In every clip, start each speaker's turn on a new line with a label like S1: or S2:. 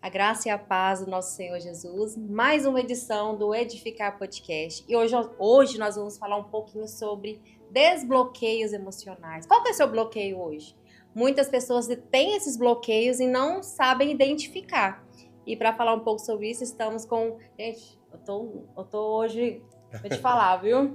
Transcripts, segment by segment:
S1: A graça e a paz do nosso Senhor Jesus. Mais uma edição do Edificar Podcast. E hoje nós vamos falar um pouquinho sobre desbloqueios emocionais. Qual que é o seu bloqueio hoje? Muitas pessoas têm esses bloqueios e não sabem identificar. E para falar um pouco sobre isso, estamos com... Gente, eu tô hoje... Vou te falar, viu?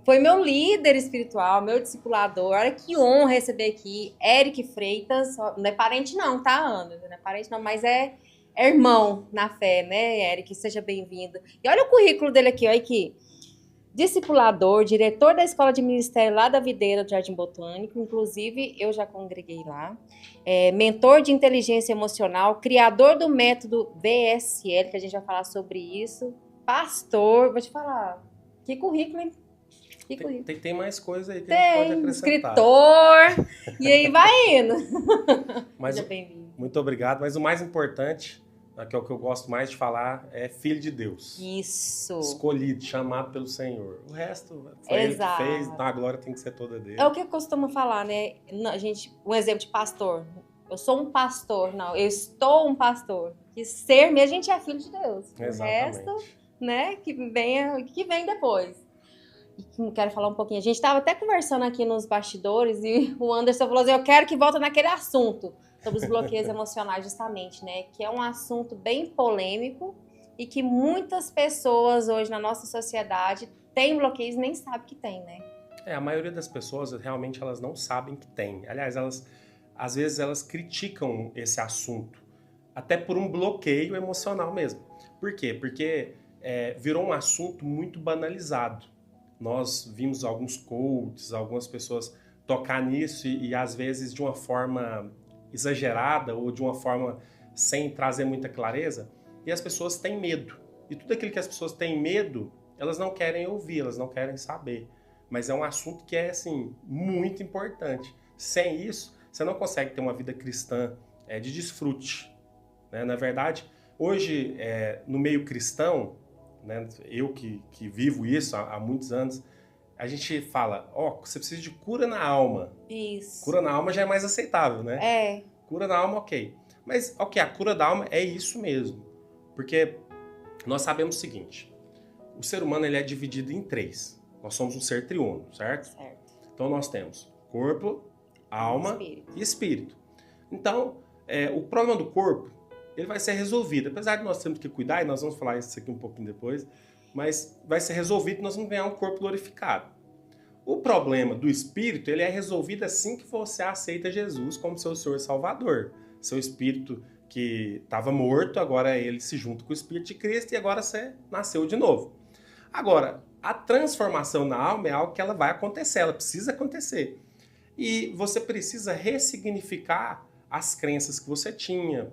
S1: Foi meu líder espiritual, meu discipulador. Olha que honra receber aqui, Eric Freitas. Não é parente não, tá, Ana? Não é parente não, mas é irmão na fé, né, Eric? Seja bem-vindo. E olha o currículo dele aqui, olha aqui. Discipulador, diretor da Escola de Ministério lá da Videira do Jardim Botânico. Inclusive, eu já congreguei lá. Mentor de inteligência emocional, criador do método VSL, que a gente vai falar sobre isso. Pastor, vou te falar. Que currículo, hein?
S2: Tem mais coisa aí que a gente pode acrescentar.
S1: Escritor, e aí vai indo.
S2: Mas,
S1: Seja bem-vindo.
S2: muito obrigado, mas o mais importante, que é o que eu gosto mais de falar, é filho de Deus.
S1: Isso.
S2: Escolhido, chamado pelo Senhor. O resto foi Ele que fez, então a glória tem que ser toda dele.
S1: É o que eu costumo falar, né? A gente, um exemplo de pastor. Eu sou um pastor, não, eu estou um pastor. Que ser mesmo, a gente é filho de Deus.
S2: Exatamente.
S1: O resto, né, que vem depois. E quero falar um pouquinho. A gente estava até conversando aqui nos bastidores e o Anderson falou assim, eu quero que volte naquele assunto sobre os bloqueios emocionais, justamente, né? Que é um assunto bem polêmico e que muitas pessoas hoje na nossa sociedade têm bloqueios e nem sabem que tem, né?
S2: A maioria das pessoas realmente elas não sabem que tem. Aliás, às vezes elas criticam esse assunto, até por um bloqueio emocional mesmo. Por quê? Porque virou um assunto muito banalizado. Nós vimos alguns coaches, algumas pessoas tocar nisso e às vezes de uma forma exagerada ou de uma forma sem trazer muita clareza, e as pessoas têm medo. E tudo aquilo que as pessoas têm medo, elas não querem ouvir, elas não querem saber. Mas é um assunto que é, assim, muito importante. Sem isso, você não consegue ter uma vida cristã de desfrute, né? Na verdade, hoje, no meio cristão, né, eu que vivo isso há muitos anos, a gente fala, você precisa de cura na alma.
S1: Isso.
S2: Cura na alma já é mais aceitável, né? Cura na alma, ok. Mas, a cura da alma é isso mesmo. Porque nós sabemos o seguinte, o ser humano ele é dividido em três. Nós somos um ser triuno, certo?
S1: Certo.
S2: Então nós temos corpo, alma e espírito. Então, o problema do corpo, ele vai ser resolvido. Apesar de nós termos que cuidar, e nós vamos falar isso aqui um pouquinho depois, mas vai ser resolvido e nós vamos ganhar um corpo glorificado. O problema do espírito, ele é resolvido assim que você aceita Jesus como seu Senhor e Salvador. Seu espírito que estava morto, agora ele se junta com o Espírito de Cristo e agora você nasceu de novo. Agora, a transformação na alma é algo que ela vai acontecer, ela precisa acontecer. E você precisa ressignificar as crenças que você tinha,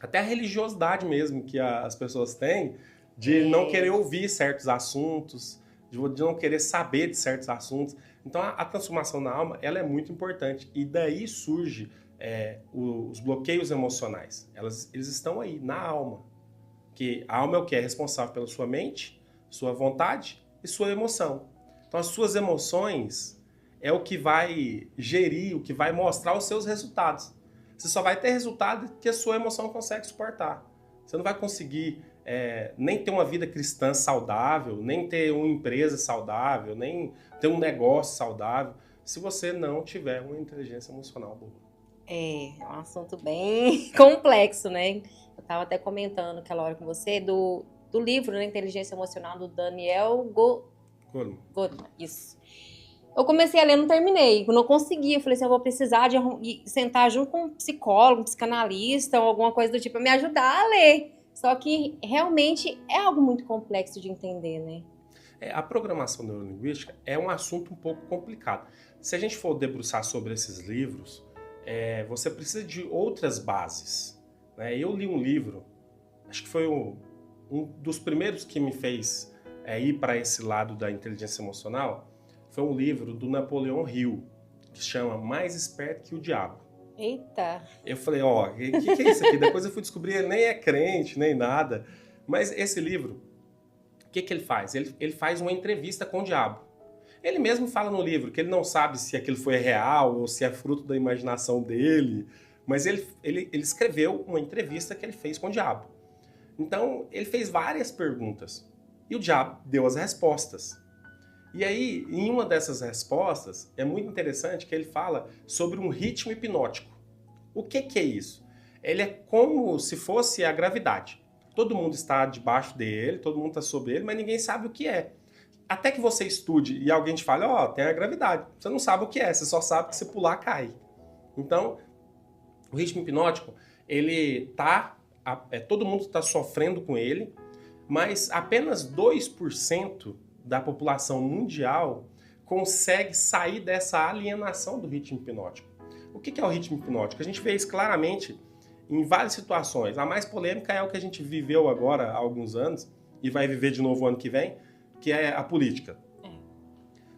S2: até a religiosidade mesmo que as pessoas têm, de não querer ouvir certos assuntos, de não querer saber de certos assuntos. Então, a transformação na alma, ela é muito importante. E daí surge os bloqueios emocionais. Eles estão aí, na alma. Que a alma é o que? É responsável pela sua mente, sua vontade e sua emoção. Então, as suas emoções é o que vai gerir, o que vai mostrar os seus resultados. Você só vai ter resultado que a sua emoção consegue suportar. Você não vai conseguir nem ter uma vida cristã saudável, nem ter uma empresa saudável, nem ter um negócio saudável, se você não tiver uma inteligência emocional boa.
S1: É um assunto bem complexo, né? Eu estava até comentando aquela hora com você do livro, né, Inteligência Emocional, do Daniel Goleman. Isso. Eu comecei a ler, não terminei, não consegui. Eu falei assim, eu vou precisar de sentar junto com um psicólogo, um psicanalista ou alguma coisa do tipo para me ajudar a ler. Só que realmente é algo muito complexo de entender, né?
S2: A programação neurolinguística é um assunto um pouco complicado. Se a gente for debruçar sobre esses livros, você precisa de outras bases, né? Eu li um livro, acho que foi um dos primeiros que me fez ir para esse lado da inteligência emocional, foi um livro do Napoleão Hill, que chama Mais Esperto que o Diabo.
S1: Eita!
S2: Eu falei, o que é isso aqui? Depois eu fui descobrir, ele nem é crente, nem nada. Mas esse livro, o que ele faz? Ele faz uma entrevista com o diabo. Ele mesmo fala no livro que ele não sabe se aquilo foi real ou se é fruto da imaginação dele, mas ele escreveu uma entrevista que ele fez com o diabo. Então, ele fez várias perguntas e o diabo deu as respostas. E aí, em uma dessas respostas, é muito interessante que ele fala sobre um ritmo hipnótico. O que é isso? Ele é como se fosse a gravidade. Todo mundo está debaixo dele, todo mundo está sobre ele, mas ninguém sabe o que é. Até que você estude e alguém te fale, tem a gravidade. Você não sabe o que é, você só sabe que se pular, cai. Então, o ritmo hipnótico, ele todo mundo está sofrendo com ele, mas apenas 2% da população mundial consegue sair dessa alienação do ritmo hipnótico. O que é o ritmo hipnótico? A gente vê isso claramente em várias situações. A mais polêmica é o que a gente viveu agora há alguns anos e vai viver de novo ano que vem, que é a política.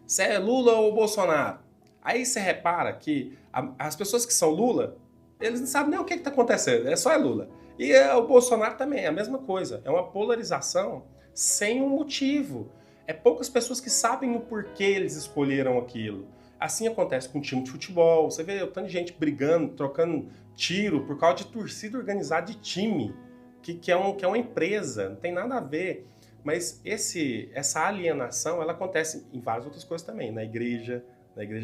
S2: Se é Lula ou Bolsonaro. Aí você repara que as pessoas que são Lula, eles não sabem nem o que está acontecendo, é Lula. E o Bolsonaro também, é a mesma coisa. É uma polarização sem um motivo. É poucas pessoas que sabem o porquê eles escolheram aquilo. Assim acontece com o time de futebol. Você vê o tanto de gente brigando, trocando tiro por causa de torcida organizada de time, que é uma empresa, não tem nada a ver. Mas essa alienação, ela acontece em várias outras coisas também. Na igreja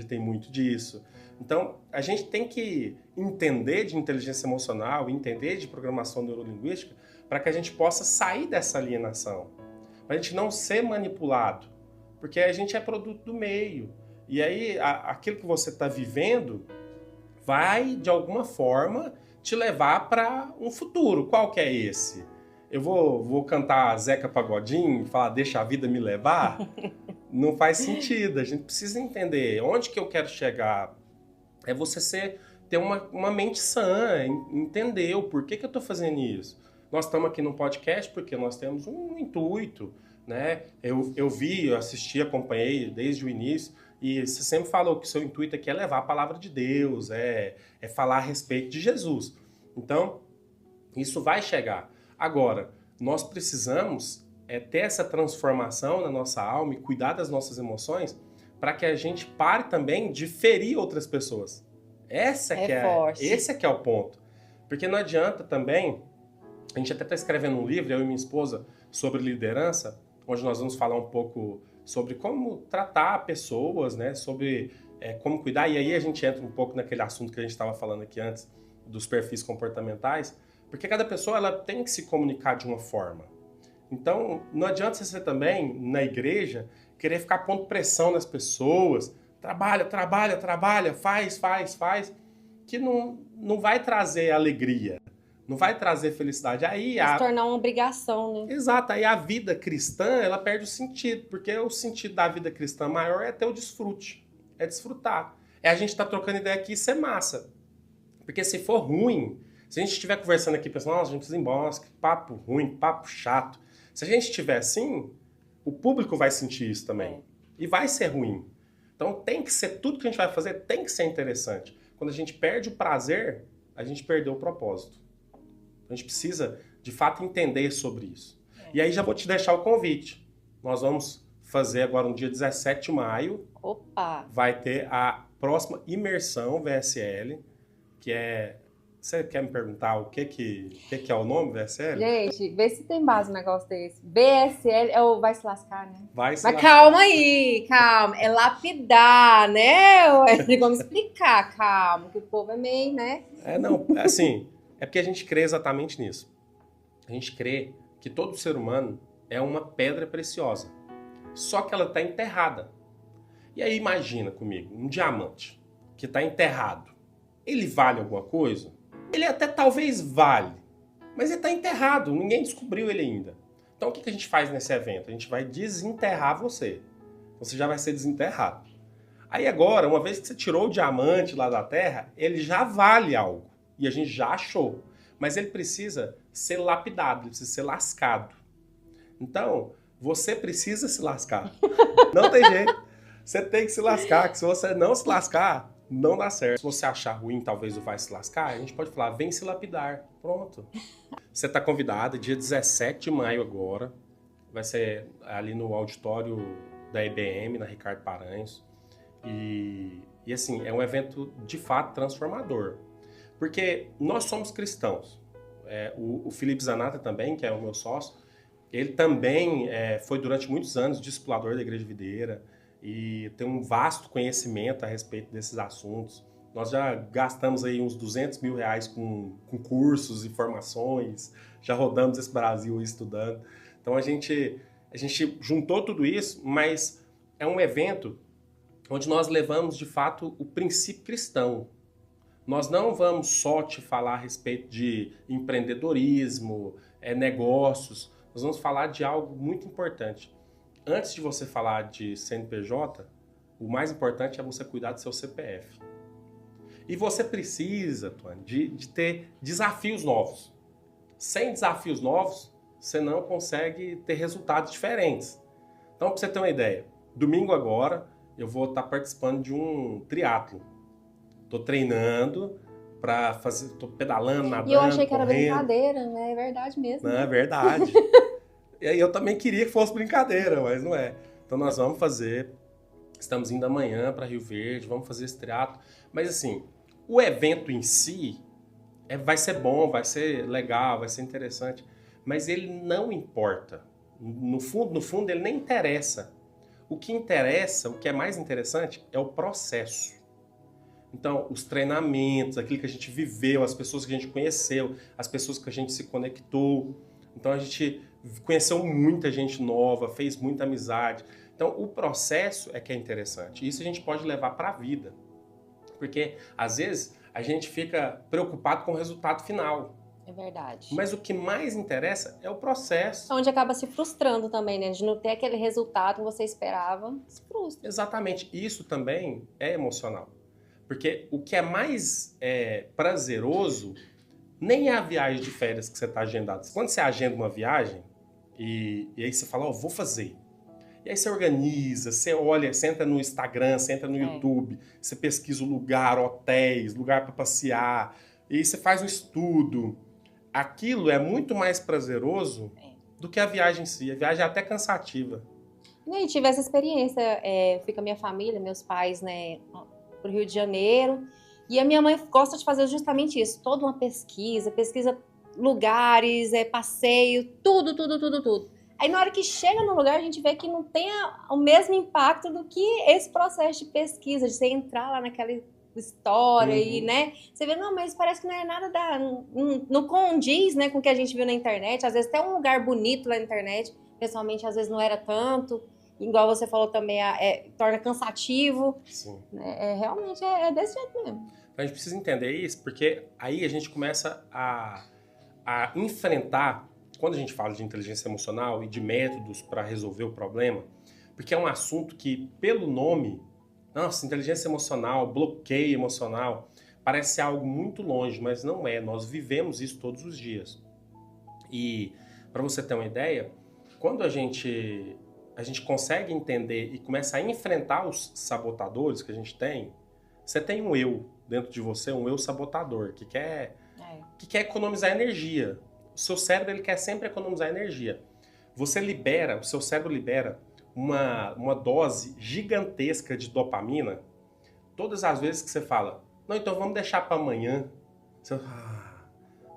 S2: tem muito disso. Então, a gente tem que entender de inteligência emocional, entender de programação neurolinguística, para que a gente possa sair dessa alienação. Para a gente não ser manipulado. Porque a gente é produto do meio. E aí, aquilo que você está vivendo vai, de alguma forma, te levar para um futuro. Qual que é esse? Eu vou cantar Zeca Pagodinho e falar, deixa a vida me levar? Não faz sentido. A gente precisa entender onde que eu quero chegar. É você ter uma mente sã, entender o porquê que eu estou fazendo isso. Nós estamos aqui no podcast porque nós temos um intuito, né? Eu assisti, acompanhei desde o início, e você sempre falou que o seu intuito aqui é levar a palavra de Deus, é falar a respeito de Jesus. Então, isso vai chegar. Agora, nós precisamos ter essa transformação na nossa alma e cuidar das nossas emoções para que a gente pare também de ferir outras pessoas. Esse é que é o ponto. Porque não adianta também, a gente até está escrevendo um livro, eu e minha esposa, sobre liderança, onde nós vamos falar um pouco sobre como tratar pessoas, né? Sobre como cuidar. E aí a gente entra um pouco naquele assunto que a gente estava falando aqui antes, dos perfis comportamentais, porque cada pessoa ela tem que se comunicar de uma forma. Então, não adianta você também, na igreja, querer ficar pondo pressão nas pessoas, trabalha, faz, que não vai trazer alegria, não vai trazer felicidade. Aí
S1: vai se tornar uma obrigação, né?
S2: Exato, aí a vida cristã, ela perde o sentido, porque o sentido da vida cristã maior é ter o desfrute, é desfrutar. É a gente estar trocando ideia aqui e ser massa. Porque se for ruim, se a gente estiver conversando aqui pensando, nossa, a gente precisa ir embora, que papo ruim, papo chato. Se a gente estiver assim, o público vai sentir isso também. E vai ser ruim. Então tem que ser, tudo que a gente vai fazer tem que ser interessante. Quando a gente perde o prazer, a gente perdeu o propósito. A gente precisa, de fato, entender sobre isso. E aí já vou te deixar o convite. Nós vamos fazer agora no dia 17 de maio.
S1: Opa!
S2: Vai ter a próxima imersão VSL, que é... Você quer me perguntar o que é o nome VSL?
S1: Gente, vê se tem base um negócio desse. VSL é o vai se lascar, né?
S2: Mas
S1: calma aí, calma. É lapidar, né? Vamos explicar, calma, que o povo é meio, né?
S2: É porque a gente crê exatamente nisso. A gente crê que todo ser humano é uma pedra preciosa. Só que ela está enterrada. E aí imagina comigo, um diamante que está enterrado. Ele vale alguma coisa? Ele até talvez vale, mas ele está enterrado, ninguém descobriu ele ainda. Então o que a gente faz nesse evento? A gente vai desenterrar você. Você já vai ser desenterrado. Aí agora, uma vez que você tirou o diamante lá da terra, ele já vale algo. E a gente já achou. Mas ele precisa ser lapidado, ele precisa ser lascado. Então, você precisa se lascar. Não tem jeito. Você tem que se lascar, que se você não se lascar, não dá certo. Se você achar ruim, talvez o vai se lascar, a gente pode falar, vem se lapidar. Pronto. Você está convidada, dia 17 de maio agora. Vai ser ali no auditório da IBM, na Ricardo Paranhos. E assim, é um evento de fato transformador. Porque nós somos cristãos. O Felipe Zanata também, que é o meu sócio, ele também foi durante muitos anos discipulador da Igreja Videira e tem um vasto conhecimento a respeito desses assuntos. Nós já gastamos aí uns 200 mil reais com cursos e formações, já rodamos esse Brasil estudando. Então a gente juntou tudo isso, mas é um evento onde nós levamos de fato o princípio cristão. Nós não vamos só te falar a respeito de empreendedorismo, negócios, nós vamos falar de algo muito importante. Antes de você falar de CNPJ, o mais importante é você cuidar do seu CPF. E você precisa, Tuane, de ter desafios novos. Sem desafios novos, você não consegue ter resultados diferentes. Então, para você ter uma ideia, domingo agora eu vou estar participando de um triatlo. Estou treinando para fazer, estou pedalando, nadando,
S1: e eu achei que
S2: correndo.
S1: era brincadeira, né? É verdade mesmo.
S2: Não, é verdade. E aí eu também queria que fosse brincadeira, mas não é. Então nós vamos fazer, estamos indo amanhã para Rio Verde, vamos fazer esse triatlo. Mas assim, o evento em si vai ser bom, vai ser legal, vai ser interessante, mas ele não importa. No fundo ele nem interessa. O que interessa, o que é mais interessante é o processo. Então, os treinamentos, aquilo que a gente viveu, as pessoas que a gente conheceu, as pessoas que a gente se conectou. Então, a gente conheceu muita gente nova, fez muita amizade. Então, o processo é que é interessante. Isso a gente pode levar para a vida. Porque, às vezes, a gente fica preocupado com o resultado final.
S1: É verdade.
S2: Mas o que mais interessa é o processo.
S1: Onde acaba se frustrando também, né? De não ter aquele resultado que você esperava, se frustra.
S2: Exatamente. Isso também é emocional. Porque o que é mais prazeroso nem é a viagem de férias que você está agendado. Quando você agenda uma viagem e aí você fala, vou fazer. E aí você organiza, você olha, você entra no Instagram, você entra no YouTube, você pesquisa o lugar, hotéis, lugar para passear, e aí você faz um estudo. Aquilo é muito mais prazeroso do que a viagem em si. A viagem é até cansativa.
S1: E tive essa experiência, fui com a minha família, meus pais, né, pro Rio de Janeiro, e a minha mãe gosta de fazer justamente isso, toda uma pesquisa lugares, passeio, tudo. Aí na hora que chega no lugar, a gente vê que não tem o mesmo impacto do que esse processo de pesquisa, de você entrar lá naquela história e, né, você vê, não, mas parece que não é nada não condiz, né, com o que a gente viu na internet, às vezes até um lugar bonito lá na internet, pessoalmente às vezes não era tanto, igual você falou também, torna cansativo.
S2: Sim.
S1: Realmente é desse jeito mesmo.
S2: Então a gente precisa entender isso, porque aí a gente começa a enfrentar, quando a gente fala de inteligência emocional e de métodos para resolver o problema, porque é um assunto que, pelo nome, nossa, inteligência emocional, bloqueio emocional, parece algo muito longe, mas não é. Nós vivemos isso todos os dias. E, para você ter uma ideia, quando a gente consegue entender e começa a enfrentar os sabotadores que a gente tem, você tem um eu dentro de você, um eu sabotador, que quer economizar energia. O seu cérebro ele quer sempre economizar energia. O seu cérebro libera uma dose gigantesca de dopamina todas as vezes que você fala, não, então vamos deixar para amanhã. Você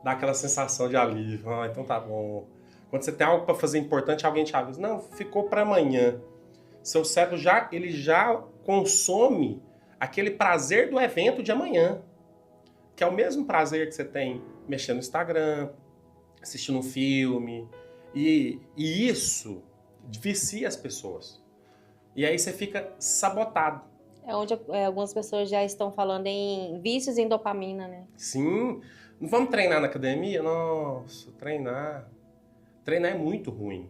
S2: dá aquela sensação de alívio, então tá bom. Quando você tem algo para fazer importante, alguém te avisa, não, ficou para amanhã. Seu cérebro já consome aquele prazer do evento de amanhã, que é o mesmo prazer que você tem mexendo no Instagram, assistindo um filme, e isso vicia as pessoas. E aí você fica sabotado.
S1: É onde algumas pessoas já estão falando em vícios em dopamina, né?
S2: Sim. Não vamos treinar na academia? Nossa, treinar é muito ruim.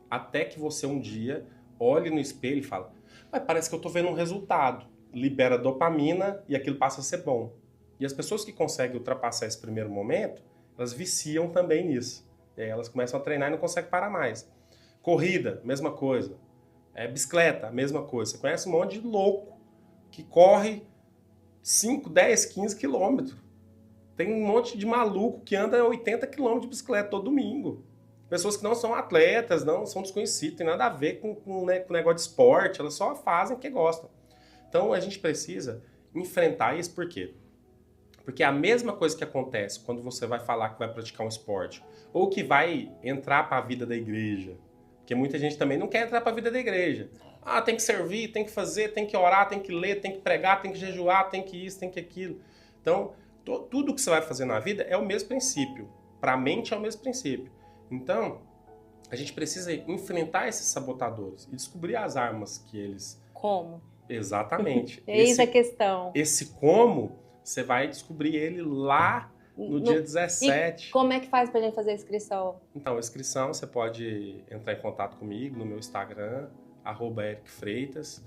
S2: Até que você um dia olhe no espelho e fala, mas parece que eu tô vendo um resultado. Libera dopamina e aquilo passa a ser bom. E as pessoas que conseguem ultrapassar esse primeiro momento, elas viciam também nisso. E aí elas começam a treinar e não conseguem parar mais. Corrida, mesma coisa. Bicicleta, mesma coisa. Você conhece um monte de louco que corre 5, 10, 15 quilômetros. Tem um monte de maluco que anda 80 quilômetros de bicicleta todo domingo. Pessoas que não são atletas, não são desconhecidas, tem nada a ver com negócio de esporte, elas só fazem porque gostam. Então a gente precisa enfrentar isso, por quê? Porque é a mesma coisa que acontece quando você vai falar que vai praticar um esporte ou que vai entrar para a vida da igreja. Porque muita gente também não quer entrar para a vida da igreja. Ah, tem que servir, tem que fazer, tem que orar, tem que ler, tem que pregar, tem que jejuar, tem que isso, tem que aquilo. Então, tudo que você vai fazer na vida é o mesmo princípio. Para a mente é o mesmo princípio. Então, a gente precisa enfrentar esses sabotadores e descobrir as armas que eles...
S1: Como?
S2: Exatamente.
S1: Eis a questão.
S2: Esse como, você vai descobrir ele lá no dia 17.
S1: E como é que faz pra gente fazer a inscrição?
S2: Então, a inscrição, você pode entrar em contato comigo no meu Instagram, @ericfreitas.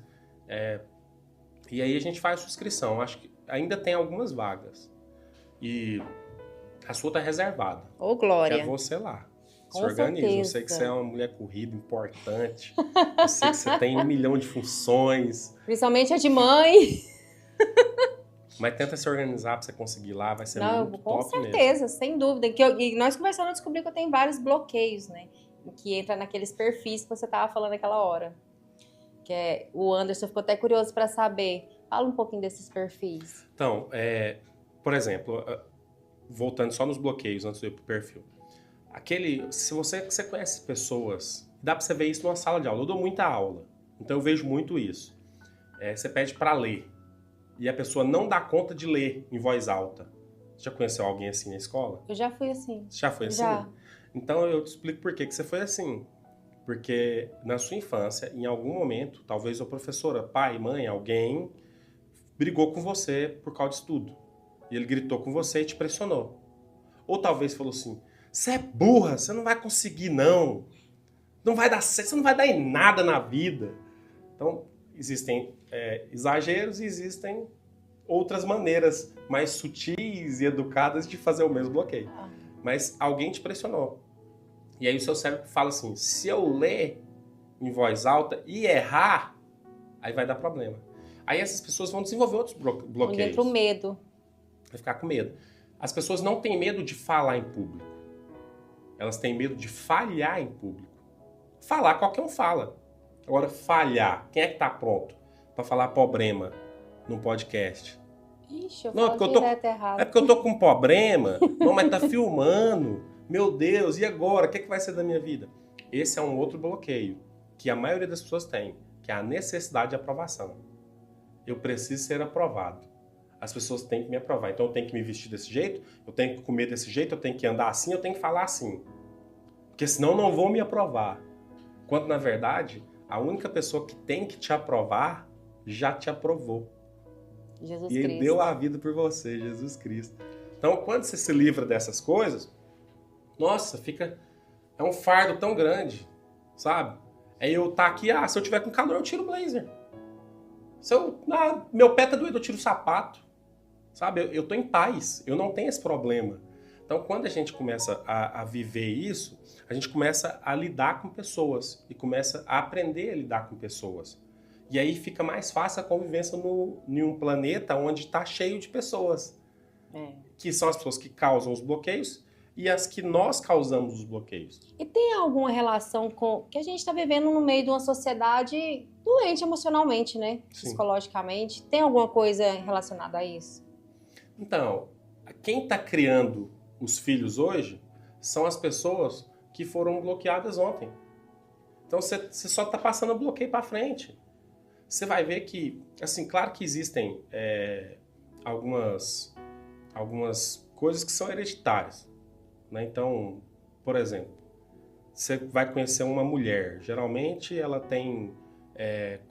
S2: E aí a gente faz a sua inscrição. Acho que ainda tem algumas vagas. E a sua tá reservada.
S1: Ô, Glória.
S2: É você lá. Se
S1: Com
S2: organiza.
S1: certeza.
S2: Eu sei que você é uma mulher corrida, importante. Eu sei que você tem 1 milhão de funções.
S1: Principalmente a de mãe.
S2: Mas tenta se organizar pra você conseguir lá, vai ser muito
S1: Com
S2: top mesmo.
S1: certeza, sem dúvida. E nós conversando, eu descobri que eu tenho vários bloqueios, né? Que entra naqueles perfis que você tava falando naquela hora. O Anderson ficou até curioso para saber. Fala um pouquinho desses perfis.
S2: Então, por exemplo, voltando só nos bloqueios antes de eu ir pro perfil. Se você conhece pessoas, dá para você ver isso numa sala de aula. Eu dou muita aula, então eu vejo muito isso. Você pede para ler e a pessoa não dá conta de ler em voz alta. Você já conheceu alguém assim na escola?
S1: Eu já fui assim.
S2: Você já foi assim?
S1: Já.
S2: Então eu te explico por que você foi assim. Porque na sua infância, em algum momento, talvez a professora, pai, mãe, alguém brigou com você por causa de estudo. E ele gritou com você e te pressionou. Ou talvez falou assim: você é burra, você não vai conseguir não. Não vai dar certo, você não vai dar em nada na vida. Então, existem exageros e existem outras maneiras mais sutis e educadas de fazer o mesmo bloqueio. Mas alguém te pressionou. E aí o seu cérebro fala assim: se eu ler em voz alta e errar, aí vai dar problema. Aí essas pessoas vão desenvolver outros bloqueios.
S1: Entra o medo.
S2: Vai ficar com medo. As pessoas não têm medo de falar em público. Elas têm medo de falhar em público. Falar, qualquer um fala. Agora, falhar. Quem é que tá pronto para falar problema num podcast?
S1: Ixi, eu
S2: Não,
S1: falo direto errado.
S2: É porque eu tô com problema. Não, mas tá filmando. Meu Deus, e agora? O que vai ser da minha vida? Esse é um outro bloqueio que a maioria das pessoas tem, que é a necessidade de aprovação. Eu preciso ser aprovado. As pessoas têm que me aprovar. Então eu tenho que me vestir desse jeito, eu tenho que comer desse jeito, eu tenho que andar assim, eu tenho que falar assim. Porque senão não vão me aprovar. Quando, na verdade, a única pessoa que tem que te aprovar já te aprovou.
S1: Jesus
S2: e ele
S1: Cristo.
S2: deu a vida por você, Jesus Cristo. Então, quando você se livra dessas coisas, nossa, é um fardo tão grande, sabe? Aí eu tá aqui, se eu tiver com calor, eu tiro o blazer. Meu pé tá doido, eu tiro o sapato. Sabe? Eu tô em paz, eu não tenho esse problema. Então, quando a gente começa a viver isso, a gente começa a lidar com pessoas e começa a aprender a lidar com pessoas. E aí fica mais fácil a convivência em um planeta onde está cheio de pessoas. Que são as pessoas que causam os bloqueios e as que nós causamos os bloqueios.
S1: E tem alguma relação com que a gente está vivendo no meio de uma sociedade doente emocionalmente, né?
S2: Sim.
S1: Psicologicamente. Tem alguma coisa relacionada a isso?
S2: Então, quem está criando os filhos hoje são as pessoas que foram bloqueadas ontem. Então, você só está passando o bloqueio para frente. Você vai ver que, assim, claro que existem algumas coisas que são hereditárias. Né? Então, por exemplo, você vai conhecer uma mulher. Geralmente, ela tem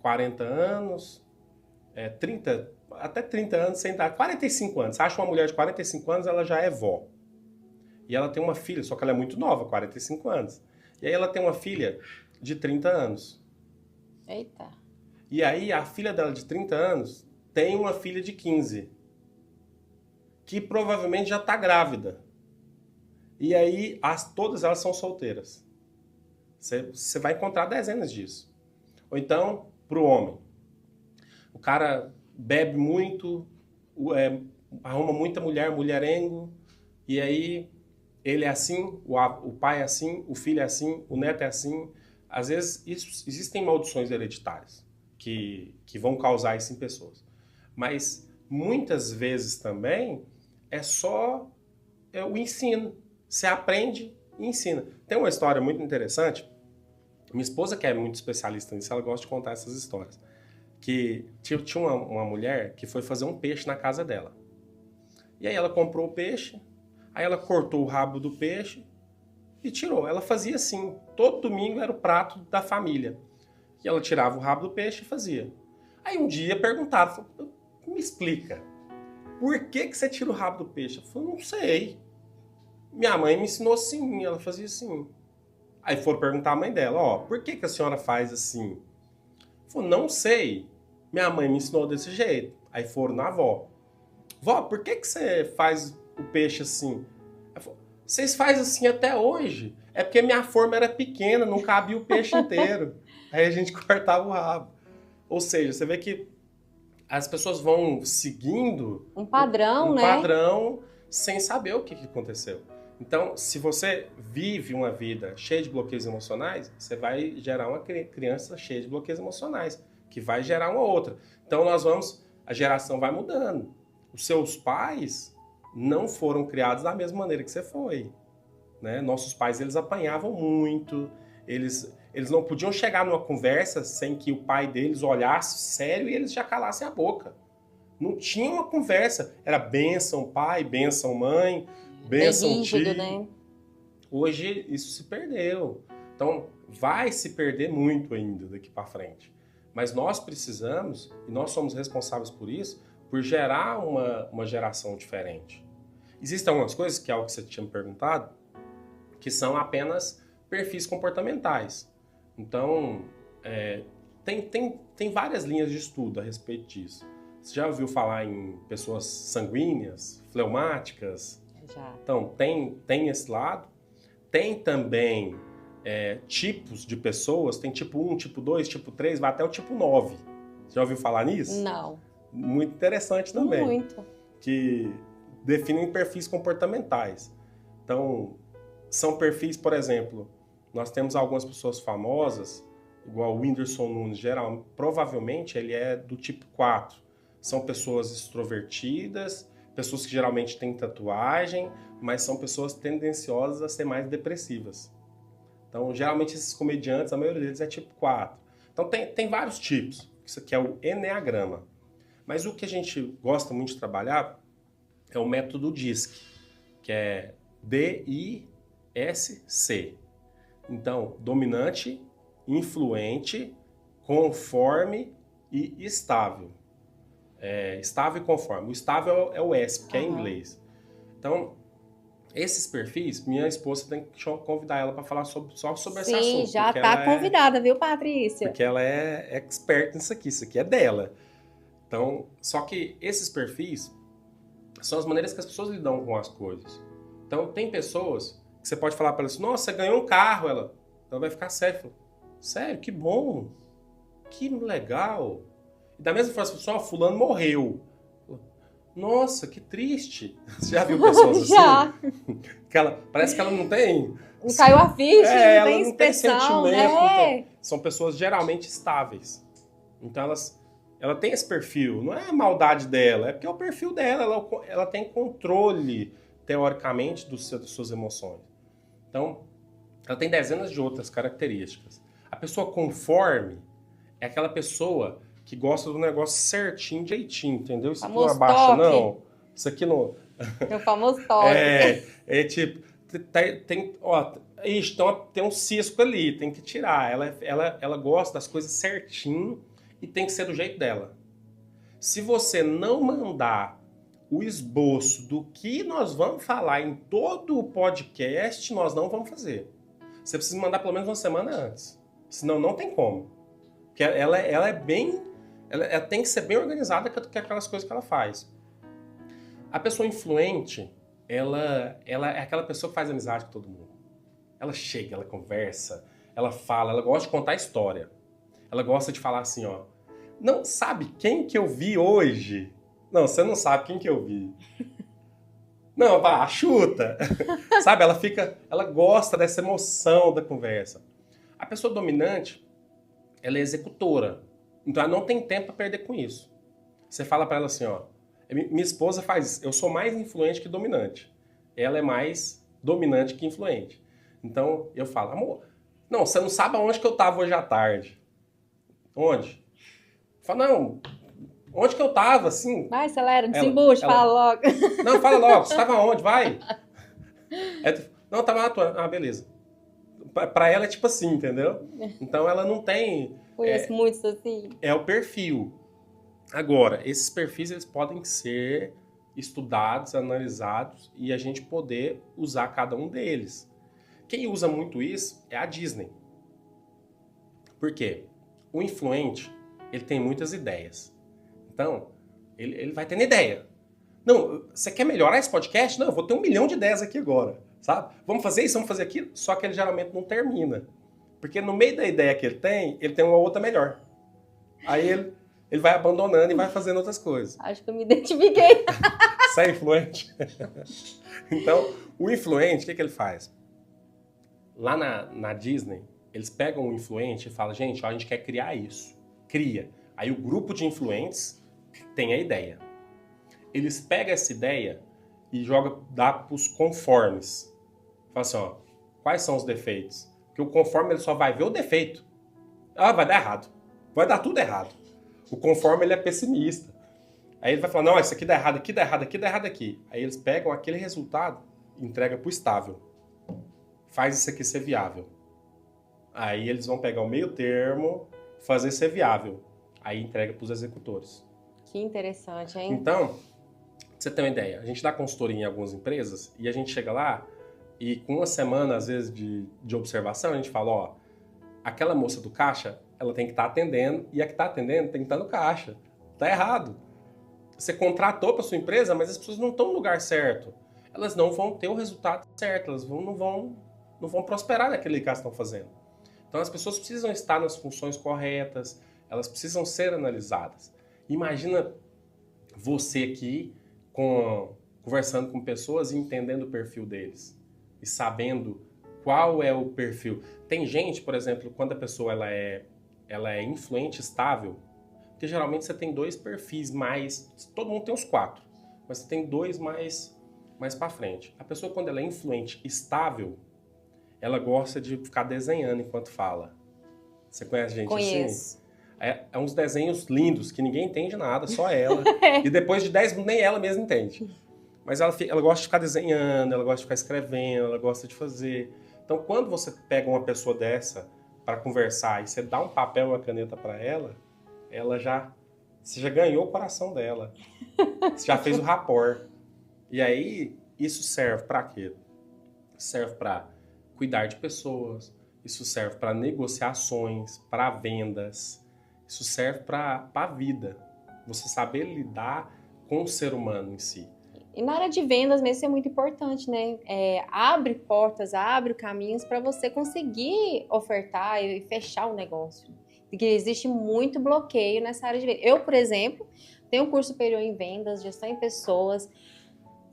S2: 40 anos, 30 até 30 anos, sem dar 45 anos. Você acha uma mulher de 45 anos, ela já é vó. E ela tem uma filha, só que ela é muito nova, 45 anos. E aí ela tem uma filha de 30 anos.
S1: Eita.
S2: E aí a filha dela de 30 anos tem uma filha de 15. Que provavelmente já está grávida. E aí todas elas são solteiras. Você vai encontrar dezenas disso. Ou então, para o homem. O cara bebe muito, arruma muita mulherengo, e aí ele é assim, o pai é assim, o filho é assim, o neto é assim. Às vezes existem maldições hereditárias que vão causar isso em pessoas. Mas muitas vezes também é só o ensino. Você aprende e ensina. Tem uma história muito interessante. Minha esposa, que é muito especialista nisso, ela gosta de contar essas histórias. Que tinha uma mulher que foi fazer um peixe na casa dela. E aí ela comprou o peixe, aí ela cortou o rabo do peixe e tirou. Ela fazia assim. Todo domingo era o prato da família. E ela tirava o rabo do peixe e fazia. Aí um dia perguntaram, me explica, por que você tira o rabo do peixe? Eu falei, não sei. Minha mãe me ensinou assim, ela fazia assim. Aí foram perguntar à mãe dela, por que a senhora faz assim? Falei, não sei. Minha mãe me ensinou desse jeito. Aí foram na avó. Vó, por que você faz o peixe assim? Ela falou, vocês fazem assim até hoje? É porque minha forma era pequena, não cabia o peixe inteiro. Aí a gente cortava o rabo. Ou seja, você vê que as pessoas vão seguindo
S1: um padrão, né?
S2: Um padrão sem saber o que aconteceu. Então, se você vive uma vida cheia de bloqueios emocionais, você vai gerar uma criança cheia de bloqueios emocionais, que vai gerar uma outra. Então, a geração vai mudando. Os seus pais não foram criados da mesma maneira que você foi. Né? Nossos pais, eles apanhavam muito, eles não podiam chegar numa conversa sem que o pai deles olhasse sério e eles já calassem a boca. Não tinha uma conversa. Era bênção pai, bênção mãe, bênção tio. Né? Hoje isso se perdeu. Então vai se perder muito ainda daqui para frente. Mas nós precisamos, e nós somos responsáveis por isso, por gerar uma geração diferente. Existem algumas coisas, que é o que você tinha me perguntado, que são apenas perfis comportamentais. Então, tem várias linhas de estudo a respeito disso. Você já ouviu falar em pessoas sanguíneas, fleumáticas?
S1: Já.
S2: Então, tem esse lado. Tem também tipos de pessoas, tem tipo 1, tipo 2, tipo 3, vai até o tipo 9. Você já ouviu falar nisso?
S1: Não.
S2: Muito interessante também.
S1: Muito.
S2: Que definem perfis comportamentais. Então, são perfis, por exemplo, nós temos algumas pessoas famosas, igual o Whindersson Nunes, provavelmente ele é do tipo 4. São pessoas extrovertidas, pessoas que geralmente têm tatuagem, mas são pessoas tendenciosas a ser mais depressivas. Então, geralmente esses comediantes, a maioria deles é tipo 4. Então, tem vários tipos. Isso aqui é o Eneagrama. Mas o que a gente gosta muito de trabalhar é o método DISC, que é DISC. Então, dominante, influente, conforme e estável. Estável e conforme. O estável é o S, que é em inglês. Então, esses perfis, minha esposa tem que convidar ela para falar só sobre esse assunto.
S1: Sim, já está convidada, viu, Patrícia?
S2: Porque ela é expert nisso aqui, isso aqui é dela. Então, só que esses perfis são as maneiras que as pessoas lidam com as coisas. Então, tem pessoas que você pode falar para ela assim, nossa, você ganhou um carro, ela vai ficar séria. Sério, que bom, que legal. E da mesma forma, pessoal, fulano morreu. Nossa, que triste. Você já viu pessoas assim?
S1: Já.
S2: Parece que ela não tem...
S1: Não caiu a ficha,
S2: ela
S1: não tem expressão, né?
S2: São pessoas geralmente estáveis. Então, ela tem esse perfil. Não é a maldade dela, é porque é o perfil dela. Ela tem controle, teoricamente, das suas emoções. Então, ela tem dezenas de outras características. A pessoa conforme é aquela pessoa que gosta do negócio certinho, direitinho, entendeu? Isso aqui não abaixa, não. Isso aqui não...
S1: É o famoso toque.
S2: Tipo... tem um cisco ali, tem que tirar. Ela gosta das coisas certinho e tem que ser do jeito dela. Se você não mandar o esboço do que nós vamos falar em todo o podcast, nós não vamos fazer. Você precisa mandar pelo menos uma semana antes. Senão não tem como. Porque ela é bem... Ela tem que ser bem organizada com aquelas coisas que ela faz. A pessoa influente, ela é aquela pessoa que faz amizade com todo mundo. Ela chega, ela conversa, ela fala, ela gosta de contar história. Ela gosta de falar assim, ó. Não, sabe quem que eu vi hoje? Não, você não sabe quem que eu vi. Não, vá, chuta. Sabe, ela gosta dessa emoção da conversa. A pessoa dominante, ela é executora. Então ela não tem tempo para perder com isso. Você fala para ela assim, ó. Minha esposa faz isso. Eu sou mais influente que dominante. Ela é mais dominante que influente. Então, eu falo, amor, não, você não sabe aonde que eu tava hoje à tarde. Onde? Fala, não, onde que eu tava, assim?
S1: Vai, acelera, desembucha, fala logo.
S2: Não, fala logo, você tava onde? Vai. Não, tava na tua... Ah, beleza. Pra ela é tipo assim, entendeu? Então, ela não tem...
S1: Conheço muitos assim.
S2: É o perfil. Agora, esses perfis, eles podem ser estudados, analisados e a gente poder usar cada um deles. Quem usa muito isso é a Disney. Por quê? O influente, ele tem muitas ideias. Então, ele vai tendo ideia. Não, você quer melhorar esse podcast? Não, eu vou ter 1 milhão de ideias aqui agora, sabe? Vamos fazer isso, vamos fazer aquilo. Só que ele geralmente não termina. Porque no meio da ideia que ele tem uma outra melhor. Aí ele vai abandonando e vai fazendo outras coisas.
S1: Acho que eu me identifiquei.
S2: Você é influente? Então, o influente, o que ele faz? Lá na Disney, eles pegam um influente e falam, gente, ó, a gente quer criar isso. Cria. Aí o grupo de influentes tem a ideia. Eles pegam essa ideia e dá para os conformes. Fala assim, ó, quais são os defeitos? Porque o conforme ele só vai ver o defeito. Ah, vai dar errado. Vai dar tudo errado. O conforme ele é pessimista. Aí ele vai falar, não, isso aqui dá errado, aqui dá errado, aqui dá errado aqui. Aí eles pegam aquele resultado e entregam para o estável. Faz isso aqui ser viável. Aí eles vão pegar o meio termo, fazer ser viável. Aí entrega para os executores.
S1: Que interessante, hein?
S2: Então, pra você ter uma ideia, a gente dá consultoria em algumas empresas e a gente chega lá e com 1 semana, às vezes, de observação, a gente fala, ó, aquela moça do caixa, ela tem que estar atendendo e a que está atendendo tem que estar no caixa. Tá errado. Você contratou para sua empresa, mas as pessoas não estão no lugar certo. Elas não vão ter o resultado certo, elas não vão prosperar naquele que elas estão fazendo. Então as pessoas precisam estar nas funções corretas, elas precisam ser analisadas. Imagina você aqui conversando com pessoas e entendendo o perfil deles e sabendo qual é o perfil. Tem gente, por exemplo, quando a pessoa ela é influente, estável, porque geralmente você tem 2 perfis mais... Todo mundo tem os 4, mas você tem 2 mais para frente. A pessoa, quando ela é influente, estável, ela gosta de ficar desenhando enquanto fala. Você conhece gente
S1: Conheço.
S2: assim? É uns desenhos lindos, que ninguém entende nada, só ela. E depois de 10 minutos, nem ela mesma entende. Mas ela gosta de ficar desenhando, ela gosta de ficar escrevendo, ela gosta de fazer. Então, quando você pega uma pessoa dessa para conversar e você dá um papel e uma caneta para ela você já ganhou o coração dela. Você já fez o rapport. E aí, isso serve para quê? Serve para cuidar de pessoas, isso serve para negociações, para vendas, isso serve para a vida. Você saber lidar com o ser humano em si.
S1: E na área de vendas mesmo isso é muito importante, né? Abre portas, abre caminhos para você conseguir ofertar e fechar um negócio. Porque existe muito bloqueio nessa área de vendas. Eu, por exemplo, tenho um curso superior em vendas, gestão em pessoas.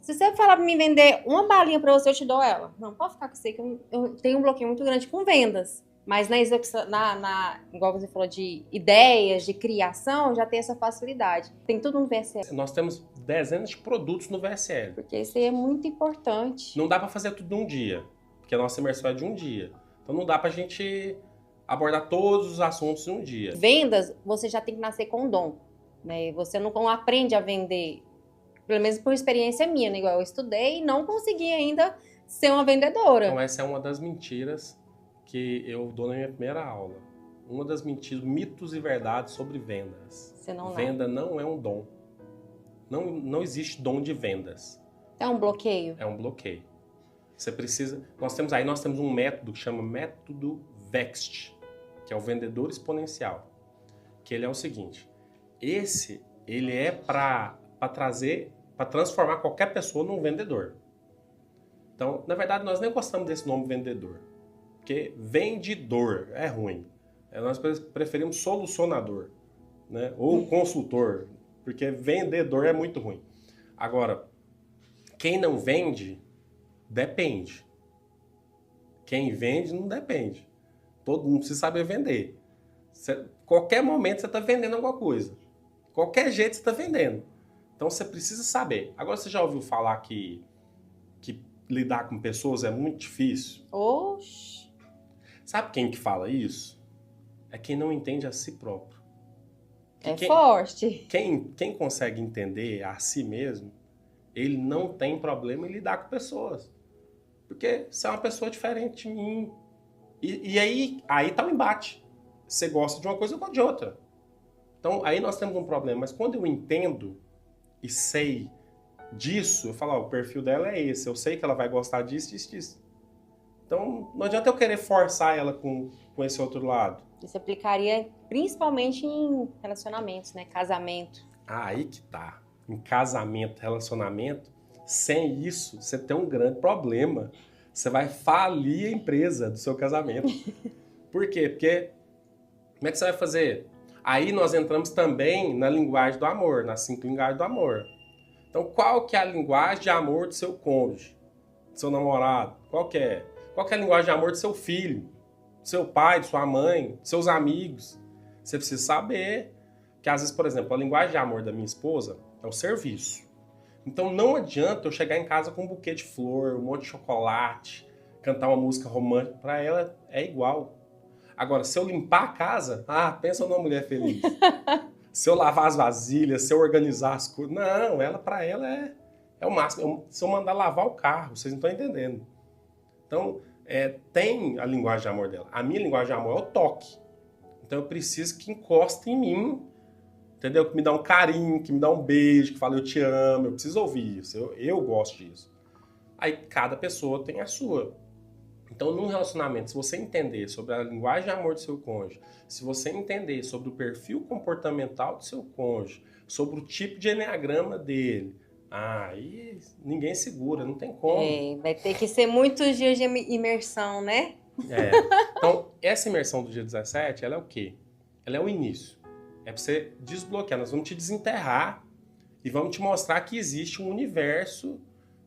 S1: Se você falar para me vender uma balinha para você, eu te dou ela. Não, pode ficar com você, que eu tenho um bloqueio muito grande com vendas. Mas na execução, igual você falou, de ideias, de criação, já tem essa facilidade. Tem tudo no VSL.
S2: Nós temos dezenas de produtos no VSL.
S1: Porque isso aí é muito importante.
S2: Não dá para fazer tudo num dia, porque a nossa imersão é de um dia. Então não dá para a gente abordar todos os assuntos em um dia.
S1: Vendas, você já tem que nascer com um dom. Né? Você não aprende a vender, pelo menos por experiência minha, né? Igual eu estudei e não consegui ainda ser uma vendedora.
S2: Então essa é uma das mentiras que eu dou na minha primeira aula. Uma das mentiras, mitos e verdades sobre vendas. Venda não é um dom. Não existe dom de vendas.
S1: É um bloqueio?
S2: É um bloqueio. Você precisa... Nós temos um método que chama método VEXT, que é o vendedor exponencial. Que ele é o seguinte, ele é para transformar qualquer pessoa num vendedor. Então, na verdade, nós nem gostamos desse nome vendedor. Porque vendedor é ruim. Nós preferimos solucionador, né? Ou consultor, porque vendedor é muito ruim. Agora, quem não vende, depende. Quem vende, não depende. Todo mundo precisa saber vender. Qualquer momento você está vendendo alguma coisa. Qualquer jeito você está vendendo. Então você precisa saber. Agora você já ouviu falar que lidar com pessoas é muito difícil?
S1: Oxi.
S2: Sabe quem que fala isso? É quem não entende a si próprio.
S1: Forte.
S2: Quem consegue entender a si mesmo, ele não tem problema em lidar com pessoas. Porque você é uma pessoa diferente de mim. E aí tá o embate. Você gosta de uma coisa, eu gosto de outra. Então, aí nós temos um problema. Mas quando eu entendo e sei disso, eu falo, o perfil dela é esse. Eu sei que ela vai gostar disso, disso, disso. Então, não adianta eu querer forçar ela com esse outro lado.
S1: Isso aplicaria principalmente em relacionamentos, né? Casamento.
S2: Aí que tá. Em casamento, relacionamento, sem isso, você tem um grande problema. Você vai falir a empresa do seu casamento. Por quê? Porque como é que você vai fazer? Aí nós entramos também na linguagem do amor, nas 5 linguagens do amor. Então, qual que é a linguagem de amor do seu cônjuge, do seu namorado? Qual que é? Qual que é a linguagem de amor do seu filho, do seu pai, de sua mãe, dos seus amigos? Você precisa saber que, às vezes, por exemplo, a linguagem de amor da minha esposa é o serviço. Então, não adianta eu chegar em casa com um buquê de flor, um monte de chocolate, cantar uma música romântica. Para ela, é igual. Agora, se eu limpar a casa, pensa numa mulher feliz. Se eu lavar as vasilhas, se eu organizar as coisas. Não, para ela é o máximo. Se eu mandar lavar o carro, vocês não estão entendendo. Então, tem a linguagem de amor dela. A minha linguagem de amor é o toque. Então, eu preciso que encoste em mim, entendeu? Que me dá um carinho, que me dá um beijo, que fala eu te amo. Eu preciso ouvir isso. Eu gosto disso. Aí, cada pessoa tem a sua. Então, num relacionamento, se você entender sobre a linguagem de amor do seu cônjuge, se você entender sobre o perfil comportamental do seu cônjuge, sobre o tipo de eneagrama dele, aí ninguém segura, não tem como.
S1: Vai ter que ser muitos dias de imersão, né?
S2: Então, essa imersão do dia 17, ela é o quê? Ela é o início. É para você desbloquear. Nós vamos te desenterrar e vamos te mostrar que existe um universo